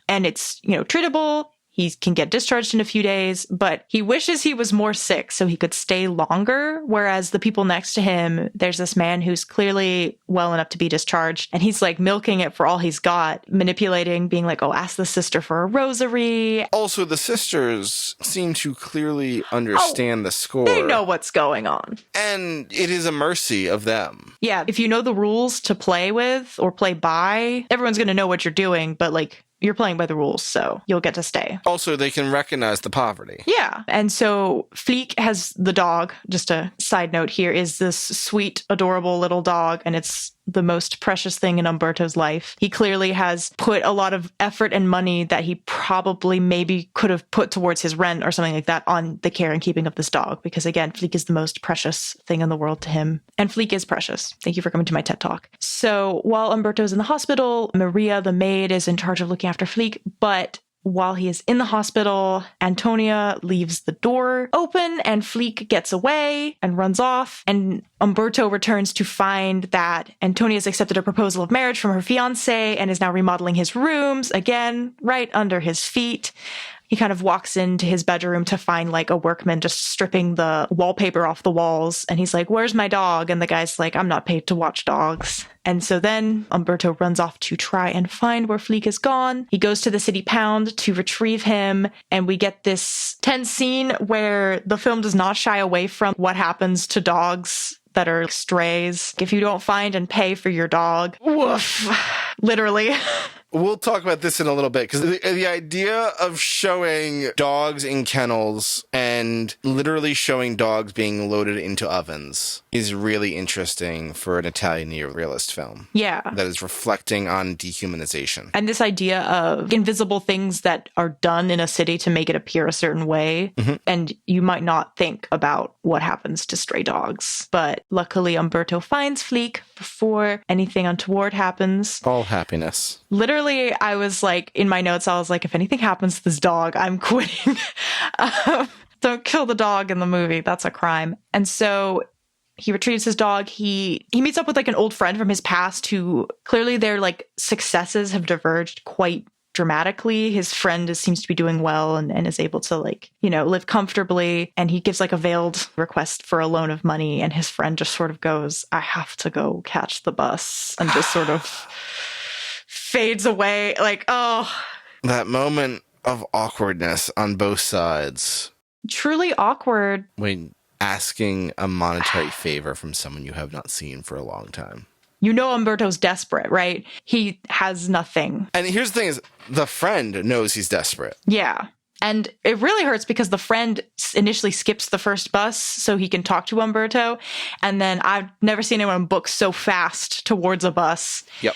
And it's, treatable. He can get discharged in a few days, but he wishes he was more sick so he could stay longer. Whereas the people next to him, there's this man who's clearly well enough to be discharged, and he's like milking it for all he's got, manipulating, being like, oh, ask the sister for a rosary. Also, the sisters seem to clearly understand the score. They know what's going on. And it is a mercy of them. Yeah, if you know the rules to play with or play by, everyone's going to know what you're doing, but like, you're playing by the rules, so you'll get to stay. Also, they can recognize the poverty. Yeah. And so Fleek has the dog. Just a side note here is this sweet, adorable little dog, and it's the most precious thing in Umberto's life. He clearly has put a lot of effort and money that he probably maybe could have put towards his rent or something like that on the care and keeping of this dog. Because again, Fleek is the most precious thing in the world to him. And Fleek is precious. Thank you for coming to my TED Talk. So while Umberto's in the hospital, Maria, the maid, is in charge of looking after Fleek. But while he is in the hospital, Antonia leaves the door open and Fleek gets away and runs off. And Umberto returns to find that Antonia has accepted a proposal of marriage from her fiancé and is now remodeling his rooms, again, right under his feet. He kind of walks into his bedroom to find like a workman just stripping the wallpaper off the walls. And he's like, where's my dog? And the guy's like, I'm not paid to watch dogs. And so then Umberto runs off to try and find where Fleek is gone. He goes to the city pound to retrieve him. And we get this tense scene where the film does not shy away from what happens to dogs that are strays. If you don't find and pay for your dog, woof, literally. We'll talk about this in a little bit, because the idea of showing dogs in kennels and literally showing dogs being loaded into ovens is really interesting for an Italian neo-realist film. Yeah. That is reflecting on dehumanization. And this idea of invisible things that are done in a city to make it appear a certain way. Mm-hmm. And you might not think about what happens to stray dogs. But luckily, Umberto finds Fleek before anything untoward happens. All happiness. Literally, I was like, in my notes, I was like, if anything happens to this dog, I'm quitting. Don't kill the dog in the movie. That's a crime. And so he retrieves his dog. He meets up with like an old friend from his past who clearly their like successes have diverged quite dramatically. His friend seems to be doing well and is able to like, you know, live comfortably. And he gives like a veiled request for a loan of money. And his friend just sort of goes, I have to go catch the bus, and just sort of fades away. Like, oh. That moment of awkwardness on both sides. Truly awkward. When asking a monetary favor from someone you have not seen for a long time. You know Umberto's desperate, right? He has nothing. And here's the thing is, the friend knows he's desperate. Yeah. And it really hurts because the friend initially skips the first bus so he can talk to Umberto. And then I've never seen anyone book so fast towards a bus. Yep.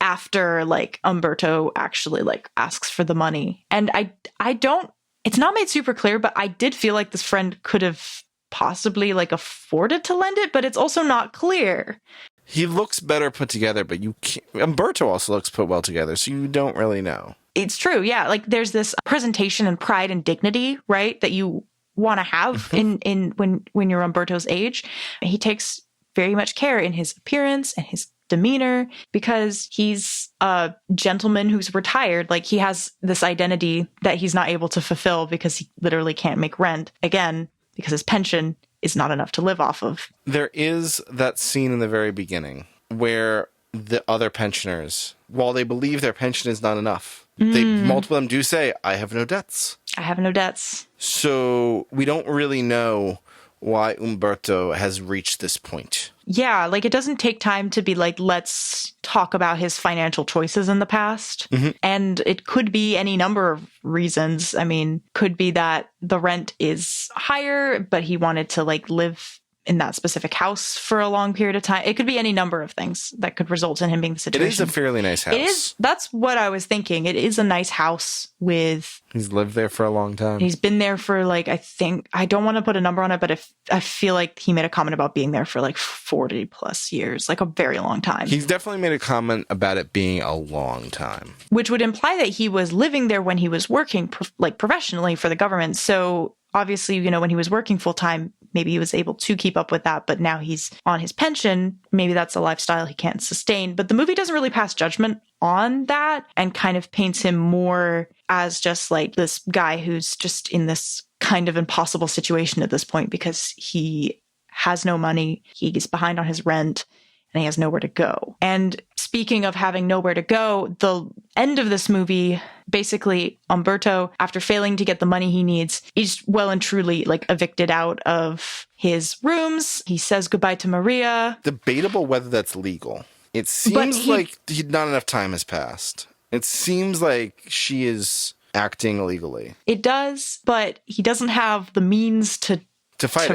After like Umberto actually like asks for the money. And I don't, it's not made super clear, but I did feel like this friend could have possibly like afforded to lend it, but it's also not clear. He looks better put together, but you can't, Umberto also looks put well together, so you don't really know. It's true, yeah. Like there's this presentation and pride and dignity, right, that you want to have in when you're Umberto's age. He takes very much care in his appearance and his demeanor because he's a gentleman who's retired. Like he has this identity that he's not able to fulfill because he literally can't make rent, again, because his pension is not enough to live off of. There is that scene in the very beginning where the other pensioners, while they believe their pension is not enough, multiple of them do say, I have no debts. I have no debts. So we don't really know why Umberto has reached this point. Yeah, like it doesn't take time to be like, let's talk about his financial choices in the past. Mm-hmm. And it could be any number of reasons. I mean, could be that the rent is higher, but he wanted to like live in that specific house for a long period of time. It could be any number of things that could result in him being the situation. It is a fairly nice house. It is. That's what I was thinking. It is a nice house with... He's lived there for a long time. He's been there for like, I think, I don't want to put a number on it, but if I feel like he made a comment about being there for like 40 plus years, like a very long time. He's definitely made a comment about it being a long time. Which would imply that he was living there when he was working like professionally for the government. So obviously, you know, when he was working full time, maybe he was able to keep up with that, but now he's on his pension. Maybe that's a lifestyle he can't sustain. But the movie doesn't really pass judgment on that and kind of paints him more as just like this guy who's just in this kind of impossible situation at this point because he has no money, he's behind on his rent, and he has nowhere to go. And speaking of having nowhere to go, the end of this movie, basically Umberto, after failing to get the money he needs, is well and truly like evicted out of his rooms. He says goodbye to Maria. Debatable whether that's legal. It seems like not enough time has passed. It seems like she is acting illegally. It does, but he doesn't have the means to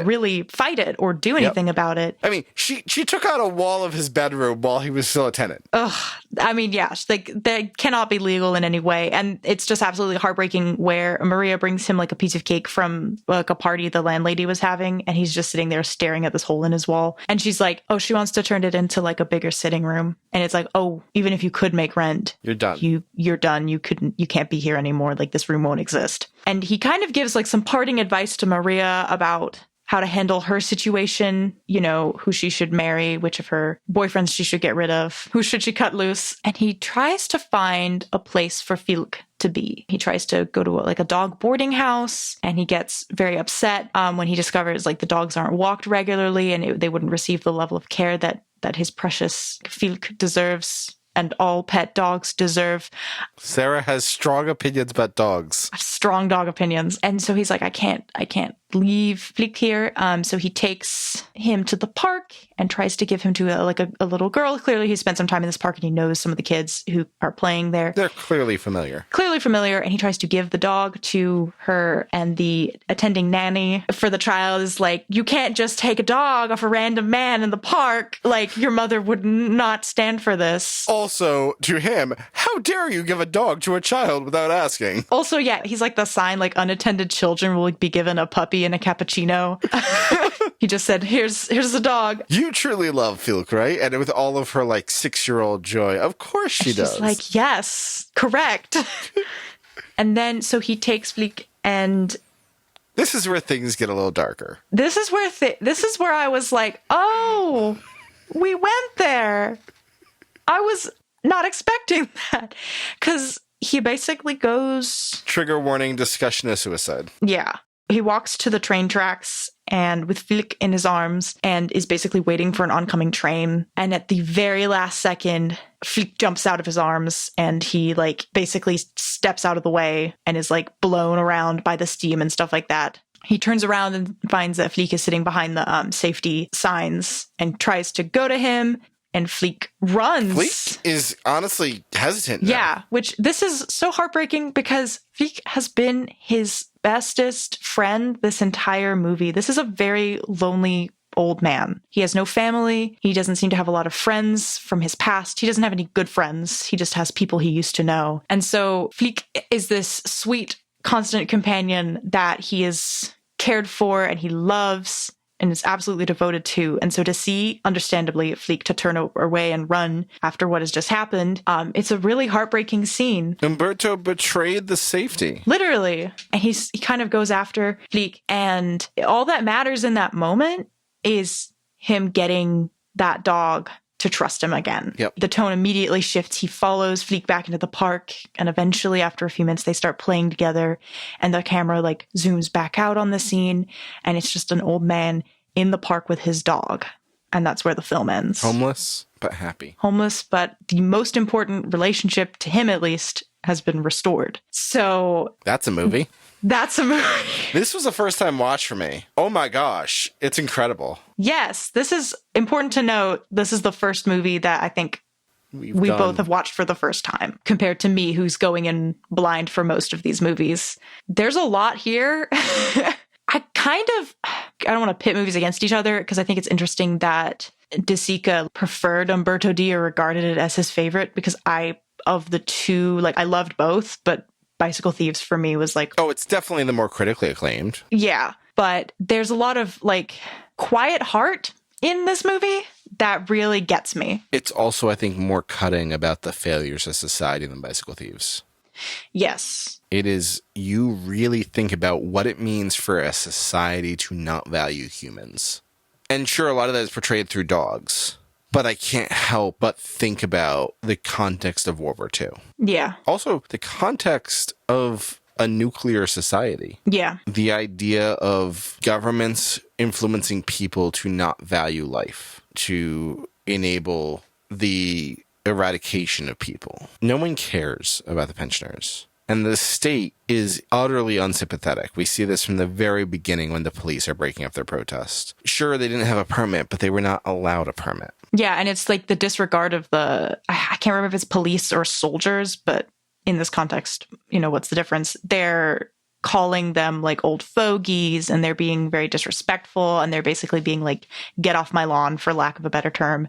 really fight it or do anything about it. I mean, she took out a wall of his bedroom while he was still a tenant. Ugh. I mean, yeah, like they cannot be legal in any way. And it's just absolutely heartbreaking where Maria brings him like a piece of cake from like a party the landlady was having. And he's just sitting there staring at this hole in his wall. And she's like, oh, she wants to turn it into like a bigger sitting room. And it's like, oh, even if you could make rent, you're done. You're done. You can't be here anymore. Like this room won't exist. And he kind of gives like some parting advice to Maria about how to handle her situation, you know, who she should marry, which of her boyfriends she should get rid of, who should she cut loose. And he tries to find a place for Filk to be. He tries to go to a dog boarding house, and he gets very upset when he discovers like the dogs aren't walked regularly and they wouldn't receive the level of care that his precious Filk deserves. And all pet dogs deserve. Sarah has strong opinions about dogs. Strong dog opinions. And so he's like, I can't leave Flick here. So he takes him to the park and tries to give him to a little girl. Clearly he spent some time in this park and he knows some of the kids who are playing there. They're clearly familiar. And he tries to give the dog to her, and the attending nanny for the child is like, you can't just take a dog off a random man in the park. Like, your mother would not stand for this. Also, to him, how dare you give a dog to a child without asking? Also, yeah, he's like the sign, like unattended children will be given a puppy and a cappuccino. He just said, here's the dog. You truly love Filk, right? And with all of her like 6-year-old joy, of course she does. She's like, yes, correct. And then, so he takes Flick, and this is where things get a little darker. This is where I was like, oh, we went there. I was not expecting that, because he basically goes... Trigger warning, discussion of suicide. Yeah. He walks to the train tracks and with Flick in his arms and is basically waiting for an oncoming train. And at the very last second, Flick jumps out of his arms and he like basically steps out of the way and is like blown around by the steam and stuff like that. He turns around and finds that Flick is sitting behind the safety signs and tries to go to him. And Flick runs. Flick is honestly hesitant now. Yeah, which this is so heartbreaking because Flick has been his bestest friend this entire movie. This is a very lonely old man. He has no family. He doesn't seem to have a lot of friends from his past. He doesn't have any good friends. He just has people he used to know. And so Flick is this sweet, constant companion that he is cared for and he loves and is absolutely devoted to. And so to see, understandably, Flick to turn away and run after what has just happened, it's a really heartbreaking scene. Umberto betrayed the safety. Literally. And he kind of goes after Flick. And all that matters in that moment is him getting that dog to trust him again. Yep. The tone immediately shifts. He follows Flick back into the park. And eventually, after a few minutes, they start playing together. And the camera like zooms back out on the scene. And it's just an old man in the park with his dog. And that's where the film ends. Homeless, but happy. Homeless, but the most important relationship, to him at least, has been restored. So... That's a movie. That's a movie. This was a first-time watch for me. Oh my gosh. It's incredible. Yes, this is important to note. This is the first movie that I think we both have watched for the first time, compared to me, who's going in blind for most of these movies. There's a lot here. I don't want to pit movies against each other, because I think it's interesting that De Sica preferred Umberto D or regarded it as his favorite, because of the two, like, I loved both, but Bicycle Thieves for me was like... Oh, it's definitely the more critically acclaimed. Yeah, but there's a lot of, like, quiet heart in this movie that really gets me. It's also, I think, more cutting about the failures of society than Bicycle Thieves. Yes. It is, you really think about what it means for a society to not value humans. And sure, a lot of that is portrayed through dogs, but I can't help but think about the context of World War II. Yeah. Also, the context of a nuclear society. Yeah. The idea of governments influencing people to not value life, to enable the eradication of people. No one cares about the pensioners. And the state is utterly unsympathetic. We see this from the very beginning when the police are breaking up their protest. Sure, they didn't have a permit, but they were not allowed a permit. Yeah, and it's like the disregard of I can't remember if it's police or soldiers, but in this context, what's the difference? They're calling them like old fogies, and they're being very disrespectful, and they're basically being like, get off my lawn, for lack of a better term.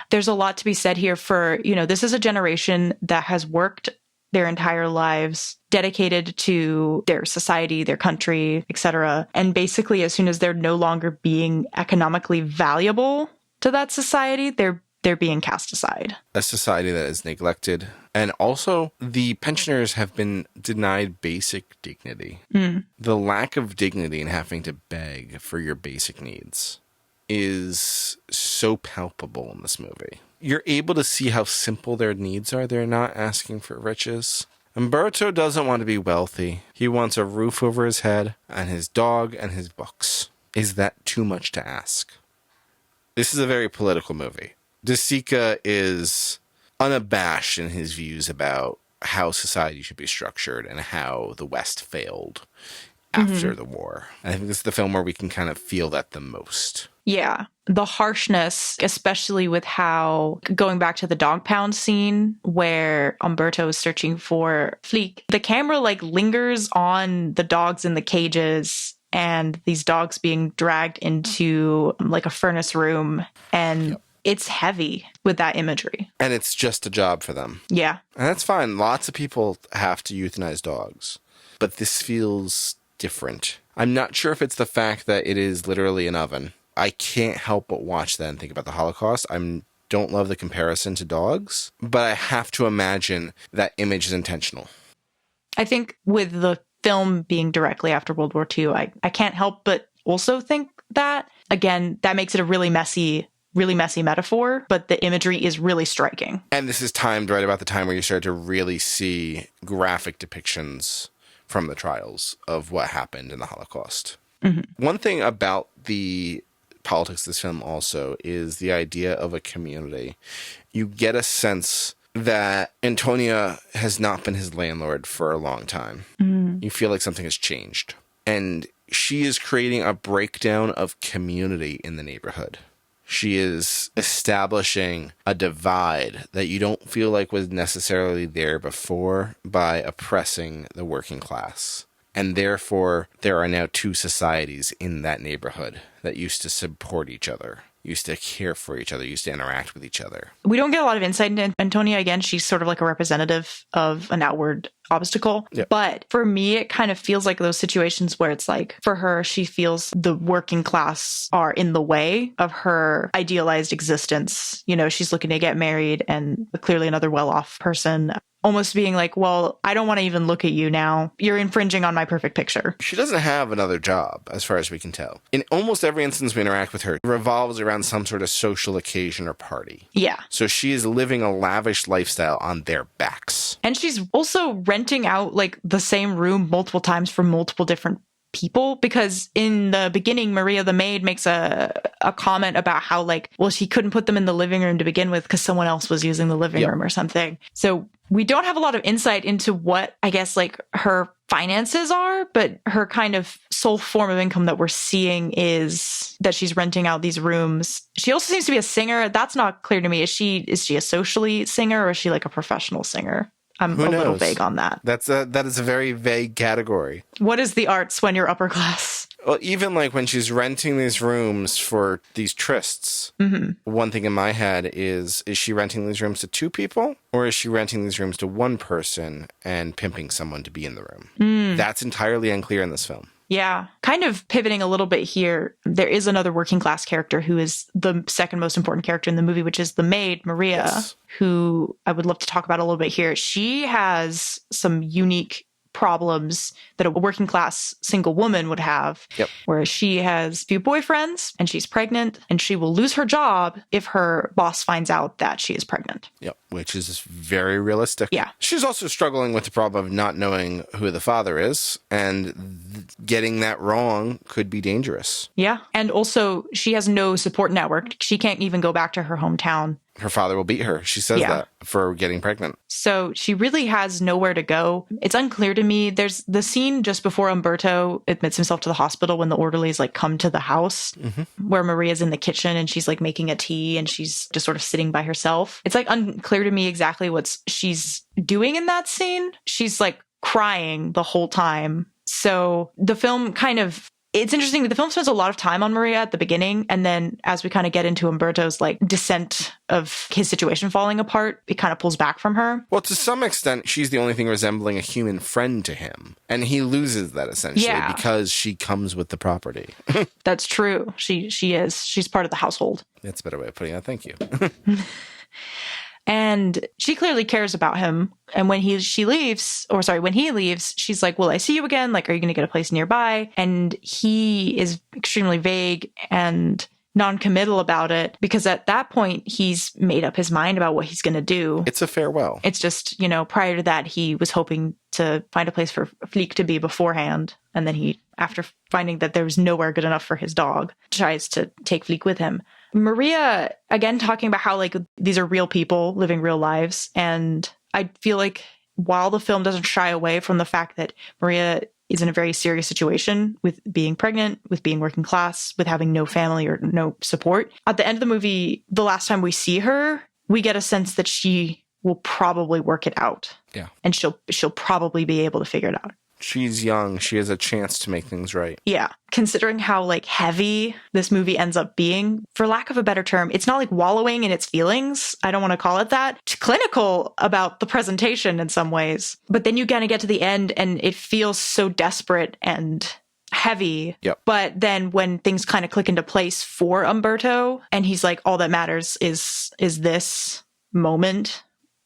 There's a lot to be said here for, this is a generation that has worked their entire lives, dedicated to their society, their country, etc. And basically, as soon as they're no longer being economically valuable to that society, they're being cast aside. A society that is neglected. And also, the pensioners have been denied basic dignity. The lack of dignity in having to beg for your basic needs is so palpable in this movie. You're able to see how simple their needs are. They're not asking for riches. Umberto doesn't want to be wealthy. He wants a roof over his head and his dog and his books. Is that too much to ask? This is a very political movie. Sica is unabashed in his views about how society should be structured and how the West failed after the war. I think this is the film where we can kind of feel that the most. Yeah. The harshness, especially with how, going back to the dog pound scene where Umberto is searching for Fleek, the camera lingers on the dogs in the cages and these dogs being dragged into a furnace room, and it's heavy with that imagery. And it's just a job for them. Yeah. And that's fine. Lots of people have to euthanize dogs, but this feels different. I'm not sure if it's the fact that it is literally an oven. I can't help but watch that and think about the Holocaust. I don't love the comparison to dogs, but I have to imagine that image is intentional. I think with the film being directly after World War II, I can't help but also think that, again, that makes it a really messy metaphor, but the imagery is really striking. And this is timed right about the time where you start to really see graphic depictions from the trials of what happened in the Holocaust. One thing about the politics of this film also is the idea of a community. You get a sense that Antonia has not been his landlord for a long time. You feel like something has changed. And she is creating a breakdown of community in the neighborhood. She is establishing a divide that you don't feel like was necessarily there before by oppressing the working class. And therefore, there are now two societies in that neighborhood that used to support each other, used to care for each other, used to interact with each other. We don't get a lot of insight into Antonia. Again, she's sort of like a representative of an outward obstacle. Yep. But for me, it kind of feels like those situations where it's like, for her, she feels the working class are in the way of her idealized existence. She's looking to get married, and clearly another well-off person almost being like, well, I don't want to even look at you now. You're infringing on my perfect picture. She doesn't have another job, as far as we can tell. In almost every instance we interact with her, it revolves around some sort of social occasion or party. Yeah. So she is living a lavish lifestyle on their backs. And she's also renting out the same room multiple times for multiple different people, because in the beginning, Maria the maid makes a comment about how she couldn't put them in the living room to begin with because someone else was using the living room or something. So we don't have a lot of insight into what, I guess, her finances are, but her kind of sole form of income that we're seeing is that she's renting out these rooms. She also seems to be a singer. That's not clear to me. Is she a socially singer, or is she a professional singer? I'm a little vague on that. That is a very vague category. What is the arts when you're upper class? Well, even when she's renting these rooms for these trysts, one thing in my head is she renting these rooms to two people, or is she renting these rooms to one person and pimping someone to be in the room? That's entirely unclear in this film. Yeah. Kind of pivoting a little bit here, there is another working class character who is the second most important character in the movie, which is the maid, Maria, Yes. who I would love to talk about a little bit here. She has some unique problems that a working class single woman would have, Yep. where she has a few boyfriends and she's pregnant, and she will lose her job if her boss finds out that she is pregnant. Yep, which is very realistic. Yeah. She's also struggling with the problem of not knowing who the father is, and getting that wrong could be dangerous. Yeah. And also, she has no support network. She can't even go back to her hometown. Her father will beat her. She says that for getting pregnant. So she really has nowhere to go. It's unclear to me. There's the scene just before Umberto admits himself to the hospital when the orderlies like come to the house, where Maria's in the kitchen and she's like making a tea and she's just sort of sitting by herself. It's like unclear to me exactly what she's doing in that scene. She's like crying the whole time. So the film it's interesting that the film spends a lot of time on Maria at the beginning, and then as we kind of get into Umberto's like descent of his situation falling apart, it kind of pulls back from her. Well, to some extent, she's the only thing resembling a human friend to him. And he loses that essentially because she comes with the property. That's true. She is. She's part of the household. That's a better way of putting it. Thank you. And she clearly cares about him. And when he leaves, she's like, will I see you again? Like, are you going to get a place nearby? And he is extremely vague and non-committal about it, because at that point, he's made up his mind about what he's going to do. It's a farewell. It's just, prior to that, he was hoping to find a place for Flick to be beforehand. And then he, after finding that there was nowhere good enough for his dog, tries to take Flick with him. Maria, again, talking about how like these are real people living real lives. And I feel like while the film doesn't shy away from the fact that Maria is in a very serious situation with being pregnant, with being working class, with having no family or no support, at the end of the movie, the last time we see her, we get a sense that she will probably work it out. Yeah. And she'll probably be able to figure it out. She's young. She has a chance to make things right. Yeah. Considering how like heavy this movie ends up being, for lack of a better term, it's not like wallowing in its feelings. I don't want to call it that. It's clinical about the presentation in some ways. But then you kind of get to the end and it feels so desperate and heavy. Yep. But then when things kind of click into place for Umberto and he's like, all that matters is this moment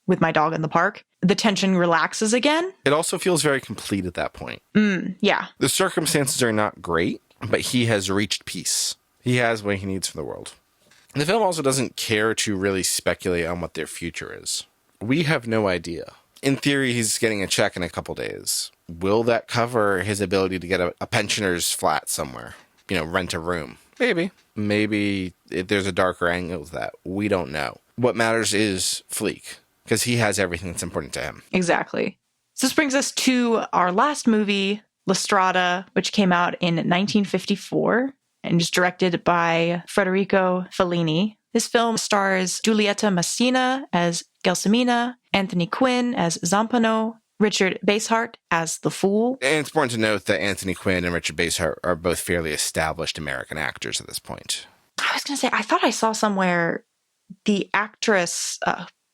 with my dog in the park, the tension relaxes again. It also feels very complete at that point. Yeah. The circumstances are not great, but he has reached peace. He has what he needs for the world. The film also doesn't care to really speculate on what their future is. We have no idea. In theory, he's getting a check in a couple days. Will that cover his ability to get a pensioner's flat somewhere? Rent a room? Maybe. Maybe if there's a darker angle to that. We don't know. What matters is Fleek, because he has everything that's important to him. Exactly. So this brings us to our last movie, Strada, which came out in 1954 and is directed by Federico Fellini. This film stars Giulietta Messina as Gelsomina, Anthony Quinn as Zampano, Richard Basehart as the Fool. And it's important to note that Anthony Quinn and Richard Basehart are both fairly established American actors at this point. I was going to say, I thought I saw somewhere the actress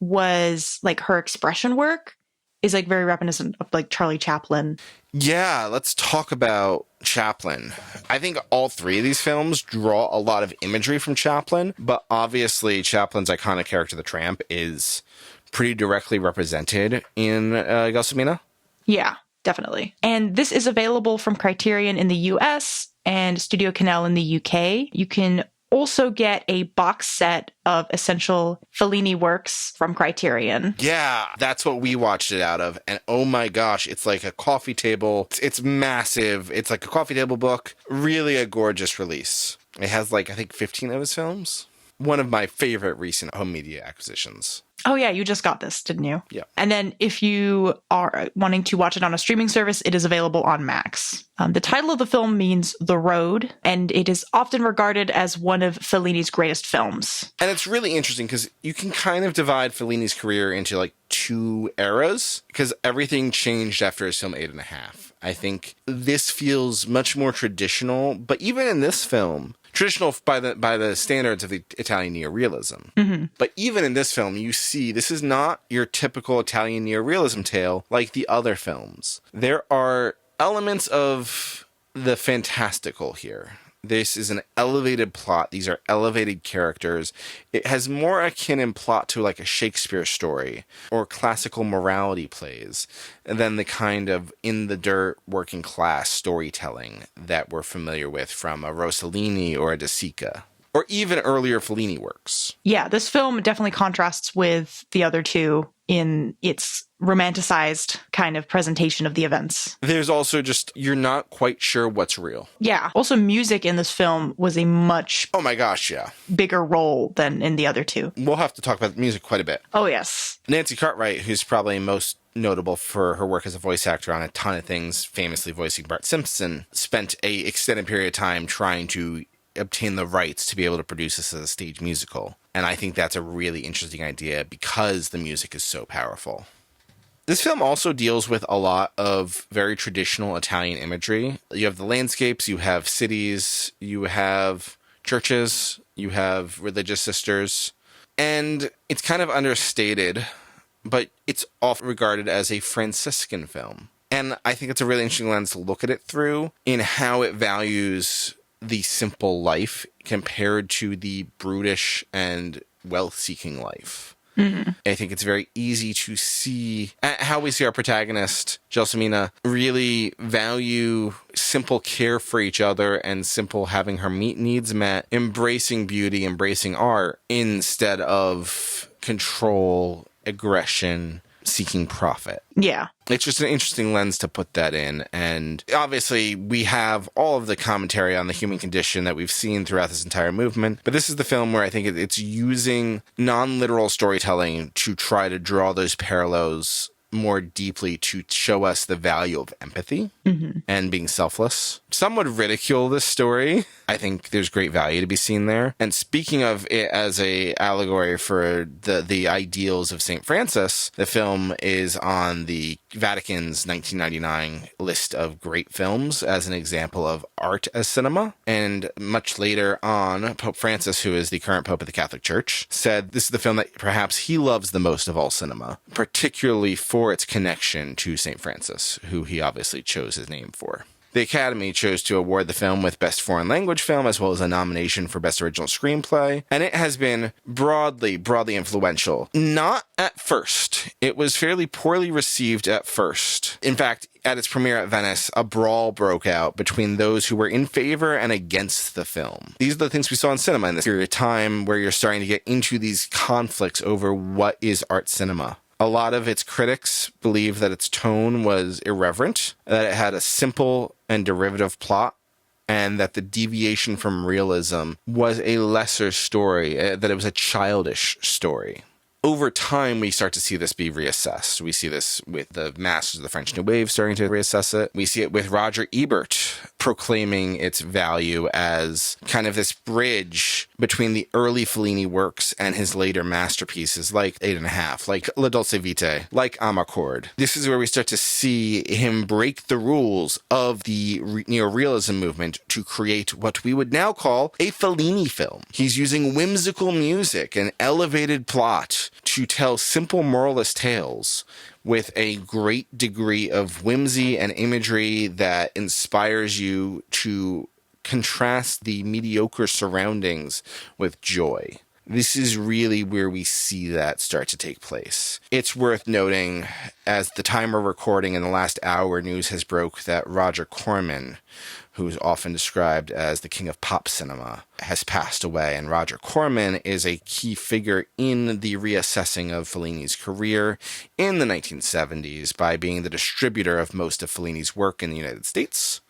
was like her expression work is like very reminiscent of like Charlie Chaplin. Yeah, let's talk about Chaplin. I think all three of these films draw a lot of imagery from Chaplin, but obviously Chaplin's iconic character, the Tramp, is pretty directly represented in Gelsomina. Yeah, definitely. And this is available from Criterion in the US and Studio Canal in the UK. You can also get a box set of essential Fellini works from Criterion. Yeah, that's what we watched it out of. And oh my gosh, it's like a coffee table. It's massive. It's like a coffee table book. Really a gorgeous release. It has like, I think 15 of his films. One of my favorite recent home media acquisitions. Oh yeah, you just got this, didn't you? Yeah. And then if you are wanting to watch it on a streaming service, it is available on Max. The title of the film means The Road, and it is often regarded as one of Fellini's greatest films. And it's really interesting because you can kind of divide Fellini's career into like two eras, because everything changed after his film 8.5. I think this feels much more traditional, but even in this film, traditional by the standards of the Italian Neo-realism. Mm-hmm. But even in this film, you see this is not your typical Italian Neo-realism tale like the other films. There are elements of the fantastical here. This is an elevated plot. These are elevated characters. It has more akin in plot to like a Shakespeare story or classical morality plays than the kind of in-the-dirt working class storytelling that we're familiar with from a Rossellini or a De Sica, or even earlier Fellini works. Yeah, this film definitely contrasts with the other two in its romanticized kind of presentation of the events. There's also just, you're not quite sure what's real. Yeah. Also, music in this film was a much Oh my gosh, yeah. bigger role than in the other two. We'll have to talk about the music quite a bit. Oh, yes. Nancy Cartwright, who's probably most notable for her work as a voice actor on a ton of things, famously voicing Bart Simpson, spent a extended period of time trying to obtain the rights to be able to produce this as a stage musical. And I think that's a really interesting idea because the music is so powerful. This film also deals with a lot of very traditional Italian imagery. You have the landscapes, you have cities, you have churches, you have religious sisters, and it's kind of understated, but it's often regarded as a Franciscan film. And I think it's a really interesting lens to look at it through in how it values the simple life compared to the brutish and wealth-seeking life. Mm-hmm. I think it's very easy to see how we see our protagonist, Gelsomina, really value simple care for each other and simple having her needs met, embracing beauty, embracing art, instead of control, aggression, seeking profit. Yeah. It's just an interesting lens to put that in. And obviously, we have all of the commentary on the human condition that we've seen throughout this entire movement. But this is the film where I think it's using non-literal storytelling to try to draw those parallels more deeply to show us the value of empathy and being selfless. Some would ridicule this story. I think there's great value to be seen there. And speaking of it as a allegory for the ideals of St. Francis, the film is on the Vatican's 1999 list of great films as an example of art as cinema. And much later on, Pope Francis, who is the current Pope of the Catholic Church, said this is the film that perhaps he loves the most of all cinema, particularly for its connection to St. Francis, who he obviously chose his name for. The Academy chose to award the film with Best Foreign Language Film, as well as a nomination for Best Original Screenplay, and it has been broadly influential. Not at first. It was fairly poorly received at first. In fact, at its premiere at Venice, a brawl broke out between those who were in favor and against the film. These are the things we saw in cinema in this period of time where you're starting to get into these conflicts over what is art cinema. A lot of its critics believe that its tone was irreverent, that it had a simple and derivative plot, and that the deviation from realism was a lesser story, that it was a childish story. Over time, we start to see this be reassessed. We see this with the masters of the French New Wave starting to reassess it. We see it with Roger Ebert proclaiming its value as kind of this bridge between the early Fellini works and his later masterpieces like 8.5, like La Dolce Vita, like Amarcord. This is where we start to see him break the rules of the Neo-realism movement to create what we would now call a Fellini film. He's using whimsical music and elevated plot to tell simple moralist tales with a great degree of whimsy and imagery that inspires you to contrast the mediocre surroundings with joy. This is really where we see that start to take place. It's worth noting, as the time we're recording in the last hour, news has broke that Roger Corman, who is often described as the king of pop cinema, has passed away. And Roger Corman is a key figure in the reassessing of Fellini's career in the 1970s by being the distributor of most of Fellini's work in the United States.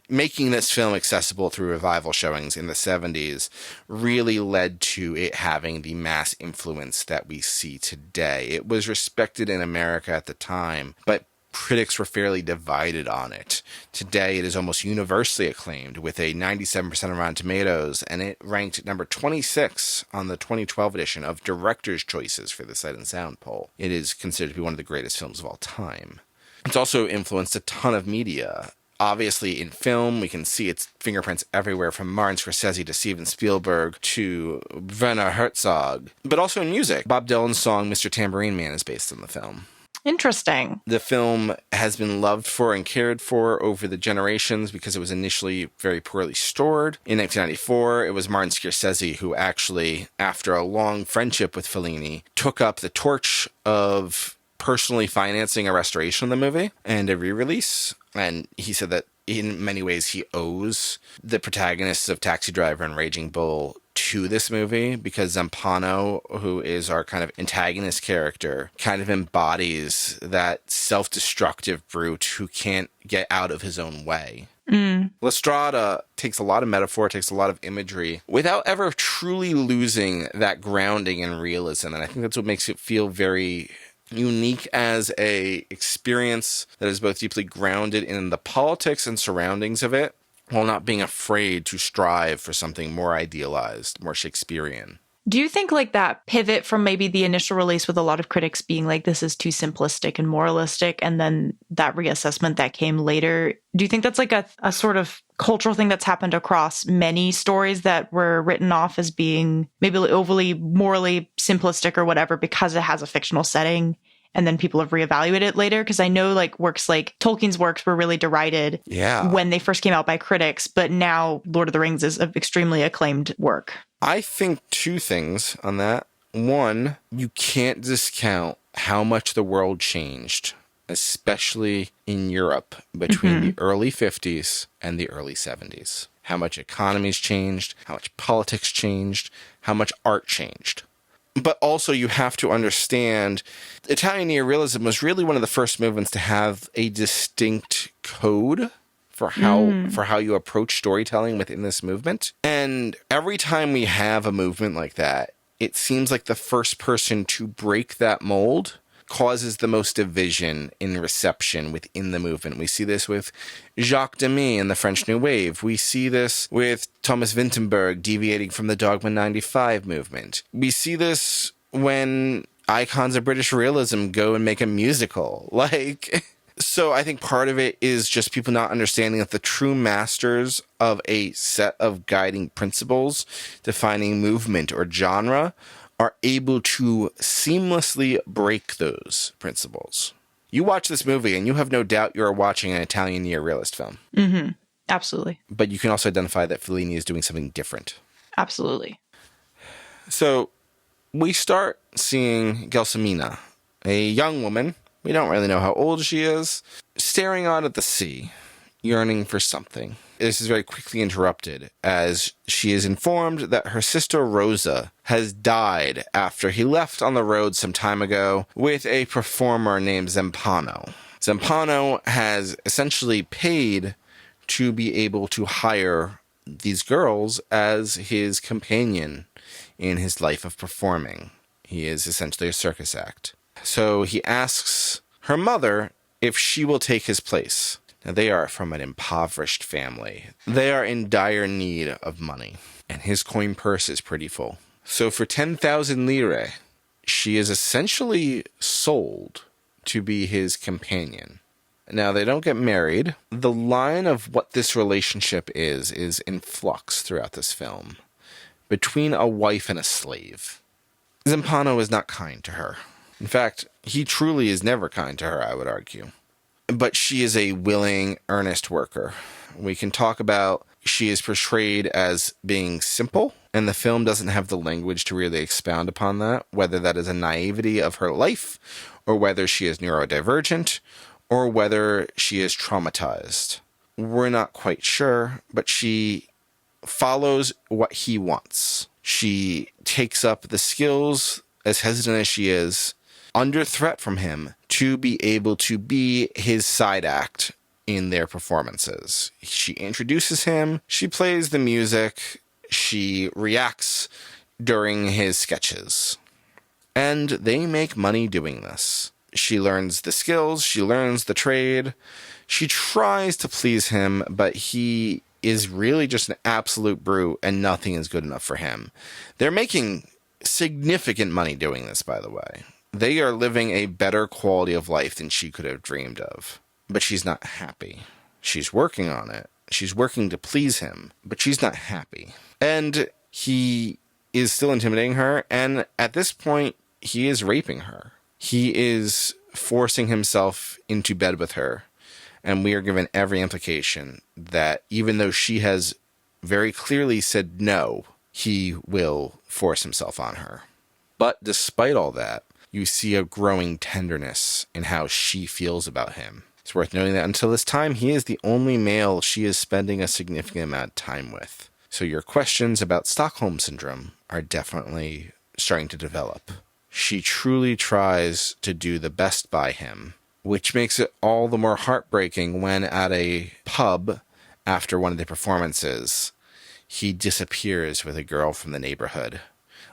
Making this film accessible through revival showings in the 70s really led to it having the mass influence that we see today. It was respected in America at the time, but critics were fairly divided on it. Today, it is almost universally acclaimed with a 97% of Rotten Tomatoes, and it ranked number 26 on the 2012 edition of Director's Choices for the Sight and Sound poll. It is considered to be one of the greatest films of all time. It's also influenced a ton of media. Obviously, in film, we can see its fingerprints everywhere, from Martin Scorsese to Steven Spielberg to Werner Herzog. But also in music. Bob Dylan's song Mr. Tambourine Man is based on the film. Interesting. The film has been loved for and cared for over the generations because it was initially very poorly stored. In 1994, it was Martin Scorsese who actually, after a long friendship with Fellini, took up the torch of personally financing a restoration of the movie and a re-release. And he said that in many ways he owes the protagonists of Taxi Driver and Raging Bull to this movie, because Zampano, who is our kind of antagonist character, kind of embodies that self-destructive brute who can't get out of his own way. La Strada takes a lot of metaphor, takes a lot of imagery, without ever truly losing that grounding in realism. And I think that's what makes it feel very unique as a experience that is both deeply grounded in the politics and surroundings of it, while not being afraid to strive for something more idealized, more Shakespearean. Do you think like that pivot from maybe the initial release with a lot of critics being like, this is too simplistic and moralistic, and then that reassessment that came later, do you think that's like a sort of cultural thing that's happened across many stories that were written off as being maybe overly morally simplistic or whatever because it has a fictional setting? And then people have reevaluated it later? Because I know like works like Tolkien's works were really derided when they first came out by critics, but now Lord of the Rings is an extremely acclaimed work. I think two things on that. One, you can't discount how much the world changed, especially in Europe between the early 50s and the early 70s. How much economies changed, how much politics changed, how much art changed. But also you have to understand Italian Neo-realism was really one of the first movements to have a distinct code for how you approach storytelling within this movement. And every time we have a movement like that, it seems like the first person to break that mold causes the most division in reception within the movement. We see this with Jacques Demy and the French New Wave. We see this with Thomas Vinterberg deviating from the Dogma 95 movement. We see this when icons of British realism go and make a musical. So I think part of it is just people not understanding that the true masters of a set of guiding principles defining movement or genre are able to seamlessly break those principles. You watch this movie and you have no doubt you're watching an Italian neo-realist film. Mm-hmm. Absolutely. But you can also identify that Fellini is doing something different. Absolutely. So we start seeing Gelsomina, a young woman, we don't really know how old she is, staring out at the sea, yearning for something. This is very quickly interrupted as she is informed that her sister Rosa has died after he left on the road some time ago with a performer named Zampano. Zampano has essentially paid to be able to hire these girls as his companion in his life of performing. He is essentially a circus act. So he asks her mother if she will take his place. Now, they are from an impoverished family. They are in dire need of money, and his coin purse is pretty full. So for 10,000 lire, she is essentially sold to be his companion. Now, they don't get married. The line of what this relationship is in flux throughout this film, between a wife and a slave. Zampano is not kind to her. In fact, he truly is never kind to her, I would argue. But she is a willing, earnest worker. We can talk about she is portrayed as being simple, and the film doesn't have the language to really expound upon that, whether that is a naivety of her life, or whether she is neurodivergent, or whether she is traumatized. We're not quite sure, but she follows what he wants. She takes up the skills, as hesitant as she is, under threat from him, to be able to be his side act in their performances. She introduces him, she plays the music, she reacts during his sketches. And they make money doing this. She learns the skills, she learns the trade, she tries to please him, but he is really just an absolute brute and nothing is good enough for him. They're making significant money doing this, by the way. They are living a better quality of life than she could have dreamed of. But she's not happy. She's working on it. She's working to please him, but she's not happy. And he is still intimidating her, and at this point, he is raping her. He is forcing himself into bed with her. And we are given every implication that even though she has very clearly said no, he will force himself on her. But despite all that, you see a growing tenderness in how she feels about him. It's worth noting that until this time, he is the only male she is spending a significant amount of time with. So your questions about Stockholm Syndrome are definitely starting to develop. She truly tries to do the best by him, which makes it all the more heartbreaking when at a pub after one of the performances, he disappears with a girl from the neighborhood,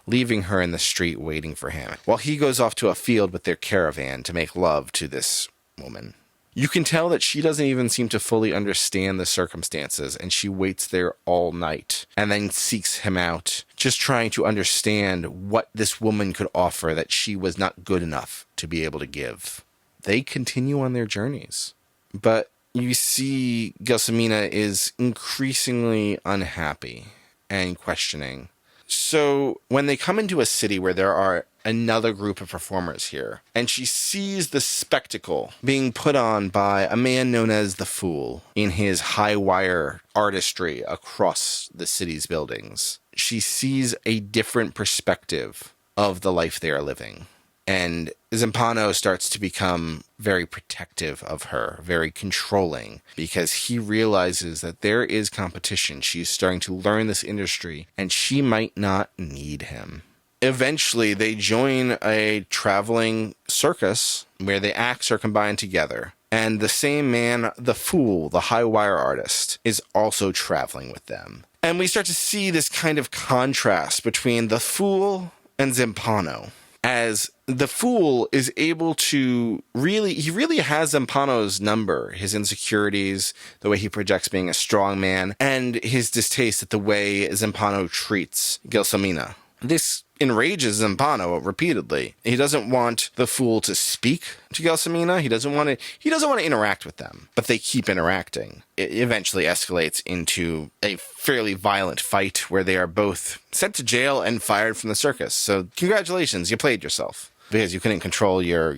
leaving her in the street waiting for him, while he goes off to a field with their caravan to make love to this woman. You can tell that she doesn't even seem to fully understand the circumstances, and she waits there all night and then seeks him out, just trying to understand what this woman could offer that she was not good enough to be able to give. They continue on their journeys, but you see Gelsomina is increasingly unhappy and questioning. So when they come into a city where there are another group of performers here, and she sees the spectacle being put on by a man known as the Fool in his high wire artistry across the city's buildings, she sees a different perspective of the life they are living. And Zampano starts to become very protective of her, very controlling, because he realizes that there is competition. She's starting to learn this industry, and she might not need him. Eventually, they join a traveling circus where the acts are combined together. And the same man, the Fool, the high wire artist, is also traveling with them. And we start to see this kind of contrast between the Fool and Zampano, as the Fool is able to he really has Zampano's number, his insecurities, the way he projects being a strong man, and his distaste at the way Zampano treats Gelsomina. This enrages Zampano repeatedly. He doesn't want the Fool to speak to Gelsomina. He doesn't want to interact with them, but they keep interacting. It eventually escalates into a fairly violent fight where they are both sent to jail and fired from the circus. So congratulations, you played yourself because you couldn't control your,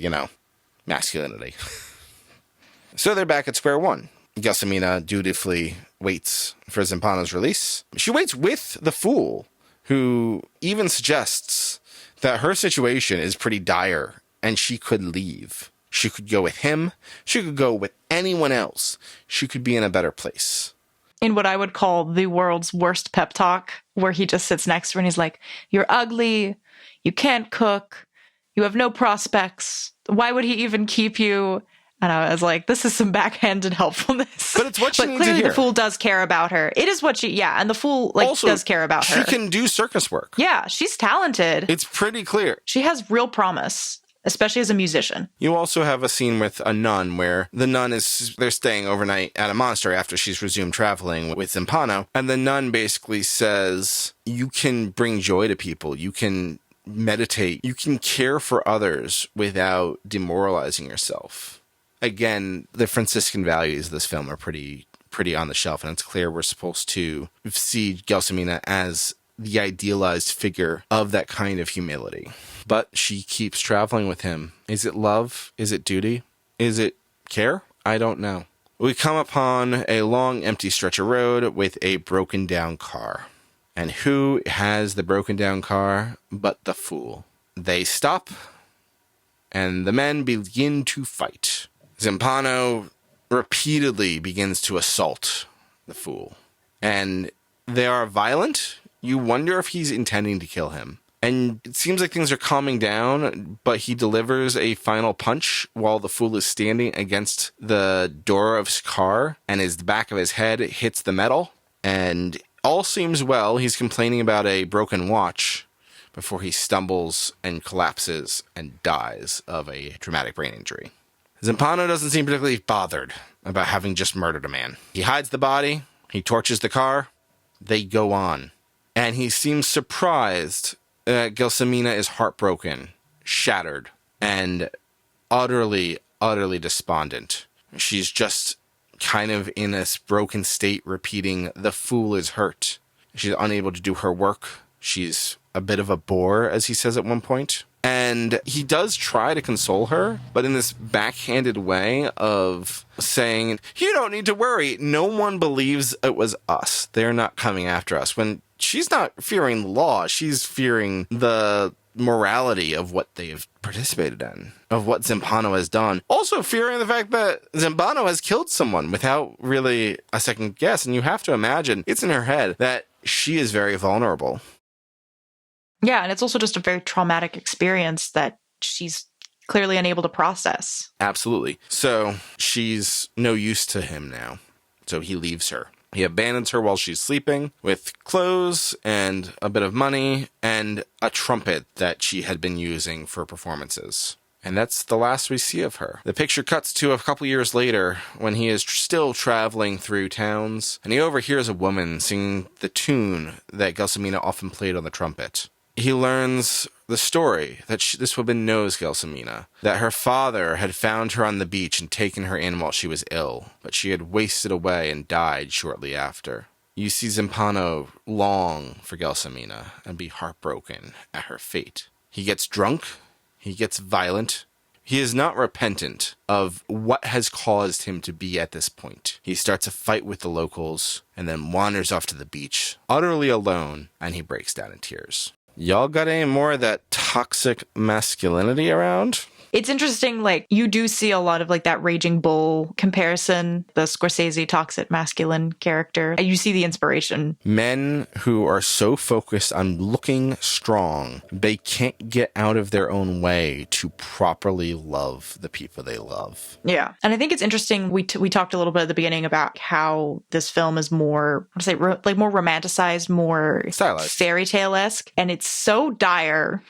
masculinity. So they're back at square one. Gelsomina dutifully waits for Zampano's release. She waits with the Fool, who even suggests that her situation is pretty dire and she could leave. She could go with him. She could go with anyone else. She could be in a better place. In what I would call the world's worst pep talk, where he just sits next to her and he's like, "You're ugly. You can't cook. You have no prospects. Why would he even keep you?" And I was like, this is some backhanded helpfulness. But it's what she needs to hear. But clearly the Fool does care about her. It is what and the Fool also does care about her. She can do circus work. Yeah, she's talented. It's pretty clear. She has real promise, especially as a musician. You also have a scene with a nun where the nun they're staying overnight at a monastery after she's resumed traveling with Zampano. And the nun basically says, you can bring joy to people. You can meditate. You can care for others without demoralizing yourself. Again, the Franciscan values of this film are pretty on the shelf, and it's clear we're supposed to see Gelsomina as the idealized figure of that kind of humility. But she keeps traveling with him. Is it love? Is it duty? Is it care? I don't know. We come upon a long, empty stretch of road with a broken down car. And who has the broken down car but the Fool? They stop, and the men begin to fight. Zampano repeatedly begins to assault the Fool. And they are violent. You wonder if he's intending to kill him. And it seems like things are calming down, but he delivers a final punch while the Fool is standing against the door of his car, and the back of his head hits the metal. And all seems well. He's complaining about a broken watch before he stumbles and collapses and dies of a traumatic brain injury. Zampano doesn't seem particularly bothered about having just murdered a man. He hides the body. He torches the car. They go on. And he seems surprised that Gelsomina is heartbroken, shattered, and utterly despondent. She's just kind of in this broken state, repeating, the Fool is hurt. She's unable to do her work. She's a bit of a bore, as he says at one point. And And he does try to console her, but in this backhanded way of saying, you don't need to worry. No one believes it was us. They're not coming after us. When she's not fearing the law, she's fearing the morality of what they've participated in, of what Zampano has done. Also fearing the fact that Zampano has killed someone without really a second guess. And you have to imagine, it's in her head that she is very vulnerable. Yeah, and it's also just a very traumatic experience that she's clearly unable to process. Absolutely. So she's no use to him now. So he leaves her. He abandons her while she's sleeping with clothes and a bit of money and a trumpet that she had been using for performances. And that's the last we see of her. The picture cuts to a couple years later when he is still traveling through towns and he overhears a woman singing the tune that Gelsomina often played on the trumpet. He learns the story that this woman knows Gelsomina, that her father had found her on the beach and taken her in while she was ill, but she had wasted away and died shortly after. You see Zampano long for Gelsomina and be heartbroken at her fate. He gets drunk, he gets violent. He is not repentant of what has caused him to be at this point. He starts a fight with the locals and then wanders off to the beach, utterly alone, and he breaks down in tears. Y'all got any more of that toxic masculinity around? It's interesting, like, you do see a lot of, like, that Raging Bull comparison, the Scorsese toxic masculine character. You see the inspiration. Men who are so focused on looking strong, they can't get out of their own way to properly love the people they love. Yeah. And I think it's interesting, we talked a little bit at the beginning about how this film is more, more romanticized, more stylized, fairy tale-esque. And it's so dire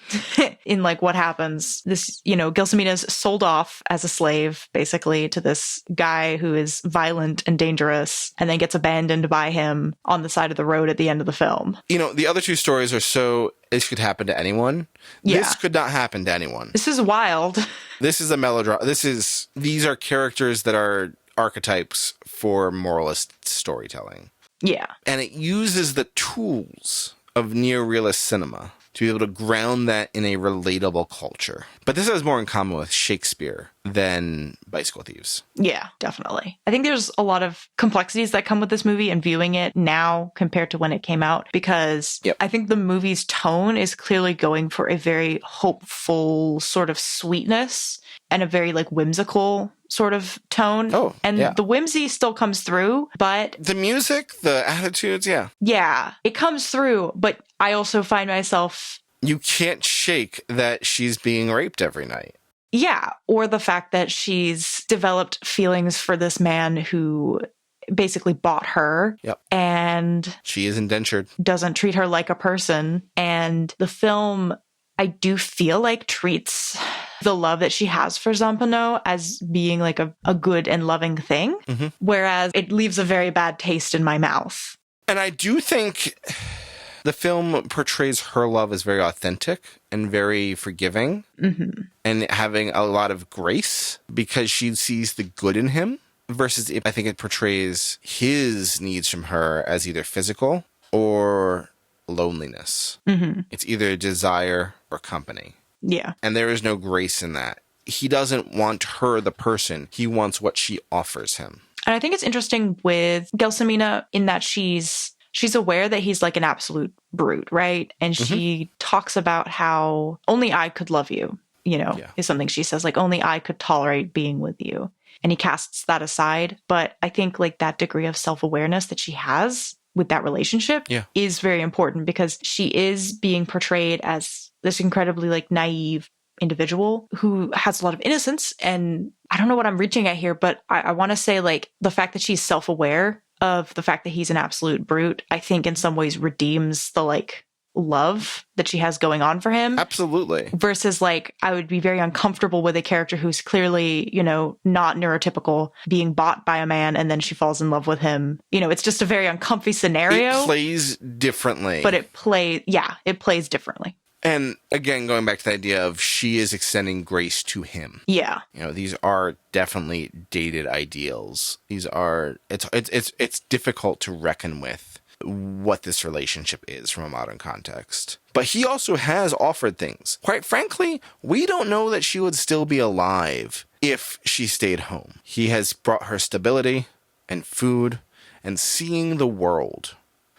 in, like, what happens. This, Gelsomina is sold off as a slave, basically, to this guy who is violent and dangerous, and then gets abandoned by him on the side of the road at the end of the film. The other two stories are so, this could happen to anyone. Yeah. This could not happen to anyone. This is wild. This is a melodrama. These are characters that are archetypes for moralist storytelling. Yeah. And it uses the tools of neo-realist cinema to be able to ground that in a relatable culture. But this has more in common with Shakespeare than Bicycle Thieves. Yeah, definitely. I think there's a lot of complexities that come with this movie and viewing it now compared to when it came out, because I think the movie's tone is clearly going for a very hopeful sort of sweetness and a very, like, whimsical sort of tone. Oh, and the whimsy still comes through, but the music, the attitudes, yeah, it comes through. But I also find myself, you can't shake that she's being raped every night. Yeah, or the fact that she's developed feelings for this man who basically bought her. Yep. And she is indentured, doesn't treat her like a person. And the film, I do feel like, treats the love that she has for Zampano as being like a good and loving thing, whereas it leaves a very bad taste in my mouth. And I do think the film portrays her love as very authentic and very forgiving and having a lot of grace because she sees the good in him, versus I think it portrays his needs from her as either physical or loneliness. It's either desire or company. Yeah. And there is no grace in that. He doesn't want her, the person. He wants what she offers him. And I think it's interesting with Gelsomina in that she's aware that he's like an absolute brute, right? And she talks about how only I could love you, is something she says, like, only I could tolerate being with you. And he casts that aside. But I think, like, that degree of self-awareness that she has with that relationship is very important, because she is being portrayed as this incredibly, like, naive individual who has a lot of innocence. And I don't know what I'm reaching at here, but I want to say, like, the fact that she's self-aware of the fact that he's an absolute brute, I think in some ways redeems the, like, love that she has going on for him. Absolutely. Versus, like, I would be very uncomfortable with a character who's clearly, not neurotypical, being bought by a man and then she falls in love with him. It's just a very uncomfy scenario. It plays differently. But it plays differently. And again, going back to the idea of she is extending grace to him. Yeah. These are definitely dated ideals. These are, it's difficult to reckon with what this relationship is from a modern context. But he also has offered things. Quite frankly, we don't know that she would still be alive if she stayed home. He has brought her stability and food and seeing the world.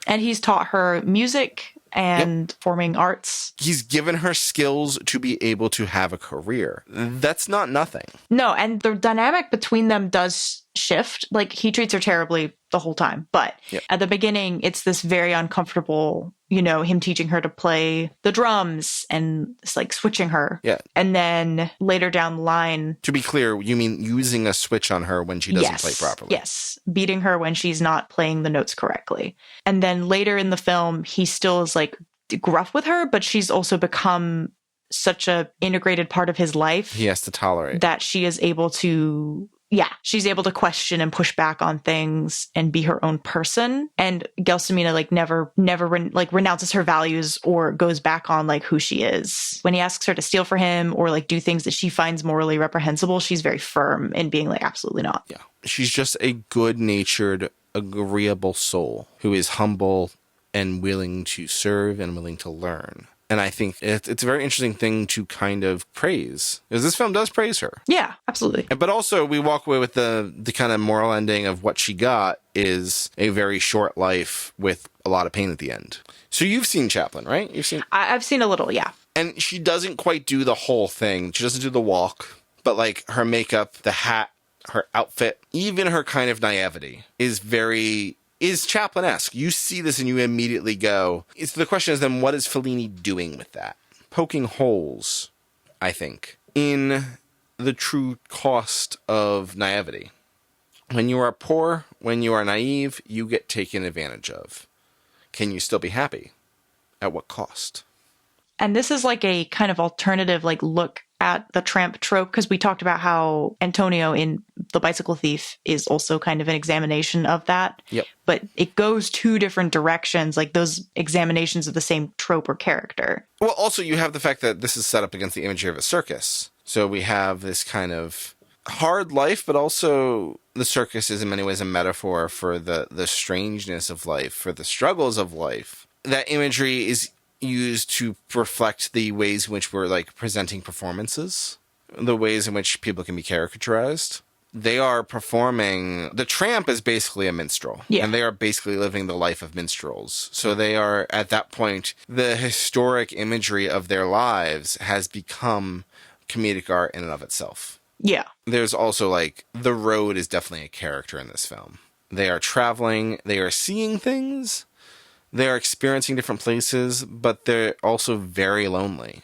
And he's taught her music and forming arts. He's given her skills to be able to have a career. That's not nothing. No, and the dynamic between them does shift. Like, he treats her terribly the whole time. But at the beginning, it's this very uncomfortable, you know, him teaching her to play the drums and it's like switching her. Yeah. And then later down the line... To be clear, you mean using a switch on her when she doesn't play properly? Yes. Beating her when she's not playing the notes correctly. And then later in the film, he still is like gruff with her, but she's also become such a integrated part of his life. He has to tolerate. That she is able to... Yeah, she's able to question and push back on things and be her own person. And Gelsomina never renounces her values or goes back on like who she is. When he asks her to steal for him or like do things that she finds morally reprehensible, she's very firm in being like, absolutely not. Yeah, she's just a good-natured, agreeable soul who is humble and willing to serve and willing to learn. And I think it's a very interesting thing to kind of praise, because this film does praise her. Yeah, absolutely. But also, we walk away with the kind of moral ending of what she got is a very short life with a lot of pain at the end. So you've seen Chaplin, right? I've seen a little, yeah. And she doesn't quite do the whole thing. She doesn't do the walk, but like her makeup, the hat, her outfit, even her kind of naivety is Chaplin-esque. You see this and you immediately go, the question is then, what is Fellini doing with that? Poking holes, I think, in the true cost of naivety. When you are poor, when you are naive, you get taken advantage of. Can you still be happy? At what cost? And this is like a kind of alternative like look at the tramp trope, because we talked about how Antonio in The Bicycle Thief is also kind of an examination of that. Yep. But it goes two different directions, like those examinations of the same trope or character. Well, also you have the fact that this is set up against the imagery of a circus. So we have this kind of hard life, but also the circus is in many ways a metaphor for the strangeness of life, for the struggles of life. That imagery is used to reflect the ways in which we're like presenting performances, the ways in which people can be caricaturized. They are performing. The tramp is basically a minstrel, and they are basically living the life of minstrels. So they are, at that point, the historic imagery of their lives has become comedic art in and of itself. Yeah. There's also like, the road is definitely a character in this film. They are traveling, they are seeing things, they are experiencing different places, but they're also very lonely.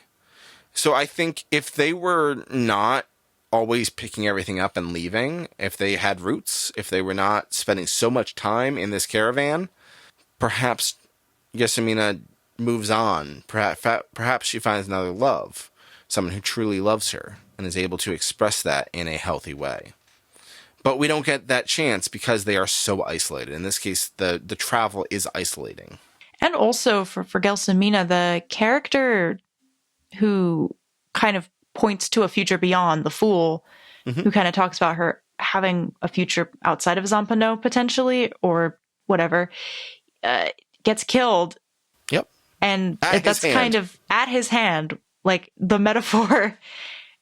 So I think if they were not always picking everything up and leaving, if they had roots, if they were not spending so much time in this caravan, perhaps Gelsomina moves on. Perhaps she finds another love, someone who truly loves her and is able to express that in a healthy way. But we don't get that chance because they are so isolated. In this case, the travel is isolating. And also for Gelsomina, the character who kind of points to a future beyond, the fool, who kind of talks about her having a future outside of Zampano potentially, or whatever, gets killed. Yep. And that's kind of at his hand. Like, the metaphor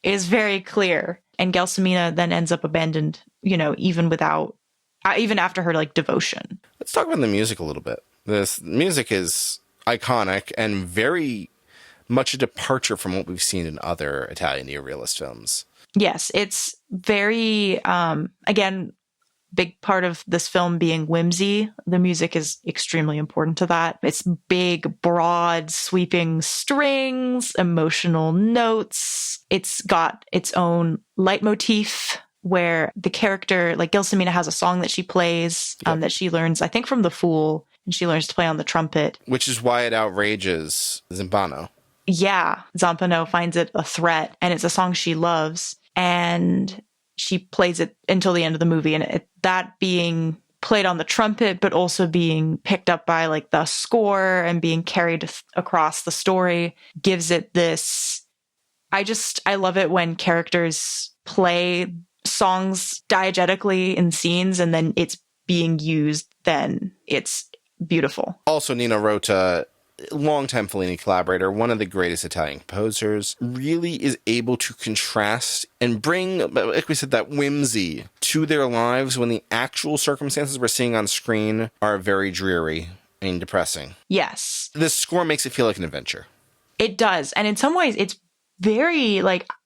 is very clear. And Gelsomina then ends up abandoned, you know, even after her like devotion. Let's talk about the music a little bit. This music is iconic and very much a departure from what we've seen in other Italian neo-realist films. Yes, it's very, again, big part of this film being whimsy. The music is extremely important to that. It's big, broad, sweeping strings, emotional notes. It's got its own leitmotif where the character, like Gelsomina, has a song that she plays that she learns, I think, from The Fool, and she learns to play on the trumpet. Which is why it outrages Zampano. Yeah, Zampano finds it a threat, and it's a song she loves, and she plays it until the end of the movie, and that being played on the trumpet, but also being picked up by like the score and being carried across the story gives it this. I love it when characters play songs diegetically in scenes and then it's being used. Then it's beautiful. Also, Nino Rota, longtime Fellini collaborator, one of the greatest Italian composers, really is able to contrast and bring, like we said, that whimsy to their lives when the actual circumstances we're seeing on screen are very dreary and depressing. Yes. The score makes it feel like an adventure. It does. And in some ways, it's very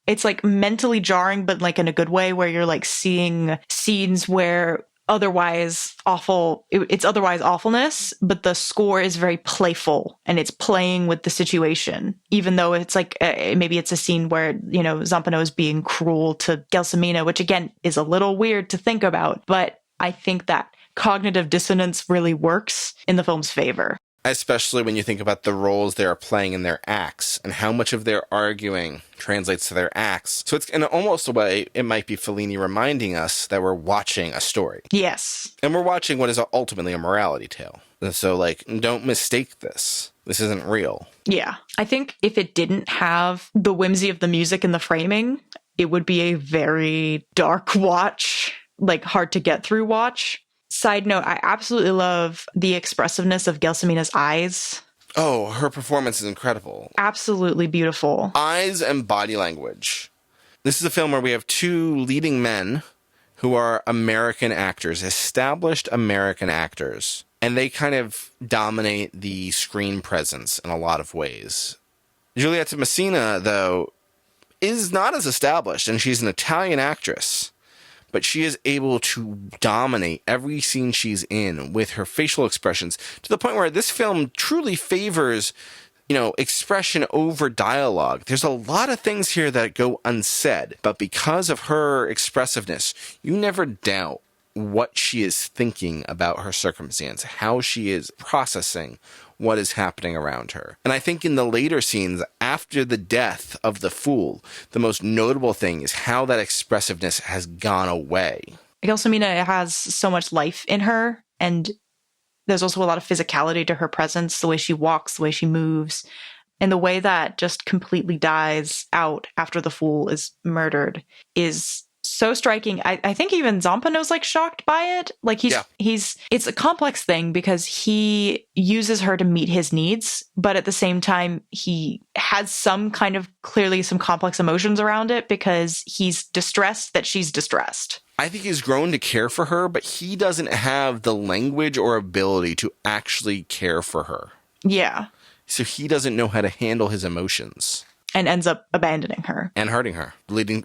it's mentally jarring, but in a good way, where you're seeing scenes where otherwise awful, it's otherwise awfulness, but the score is very playful and it's playing with the situation, even though it's maybe it's a scene where, Zampano is being cruel to Gelsomina, which again is a little weird to think about, but I think that cognitive dissonance really works in the film's favor. Especially when you think about the roles they are playing in their acts and how much of their arguing translates to their acts. So it's in almost a way, it might be Fellini reminding us that we're watching a story. Yes. And we're watching what is ultimately a morality tale. So don't mistake this. This isn't real. Yeah. I think if it didn't have the whimsy of the music and the framing, it would be a very dark watch, hard to get through watch. Side note, I absolutely love the expressiveness of Gelsomina's eyes. Oh, her performance is incredible. Absolutely beautiful. Eyes and body language. This is a film where we have two leading men who are American actors, established American actors, and they kind of dominate the screen presence in a lot of ways. Giulietta Messina, though, is not as established, and she's an Italian actress. But she is able to dominate every scene she's in with her facial expressions to the point where this film truly favors, expression over dialogue. There's a lot of things here that go unsaid, but because of her expressiveness, you never doubt what she is thinking about her circumstance, how she is processing what is happening around her. And I think in the later scenes, after the death of the fool, the most notable thing is how that expressiveness has gone away. Gelsomina has so much life in her, and there's also a lot of physicality to her presence, the way she walks, the way she moves, and the way that just completely dies out after the fool is murdered is so striking. I think even Zampano's shocked by it. It's a complex thing because he uses her to meet his needs, but at the same time, he has some kind of clearly some complex emotions around it because he's distressed that she's distressed. I think he's grown to care for her, but he doesn't have the language or ability to actually care for her. Yeah. So he doesn't know how to handle his emotions. And ends up abandoning her. And hurting her,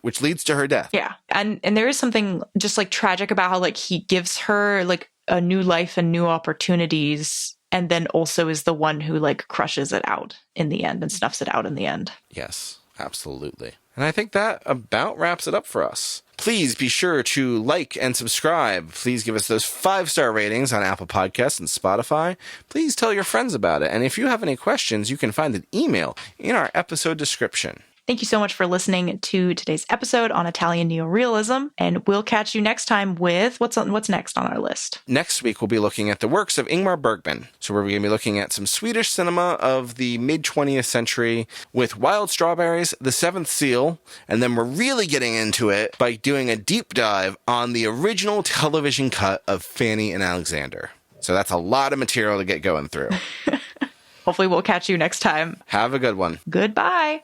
which leads to her death. Yeah. And there is something just tragic about how he gives her a new life and new opportunities, and then also is the one who crushes it out in the end and snuffs it out in the end. Yes, absolutely. And I think that about wraps it up for us. Please be sure to like and subscribe. Please give us those 5-star ratings on Apple Podcasts and Spotify. Please tell your friends about it. And if you have any questions, you can find an email in our episode description. Thank you so much for listening to today's episode on Italian Neo-realism, and we'll catch you next time with what's next on our list. Next week, we'll be looking at the works of Ingmar Bergman. So we're going to be looking at some Swedish cinema of the mid-20th century with Wild Strawberries, The Seventh Seal, and then we're really getting into it by doing a deep dive on the original television cut of Fanny and Alexander. So that's a lot of material to get going through. Hopefully we'll catch you next time. Have a good one. Goodbye.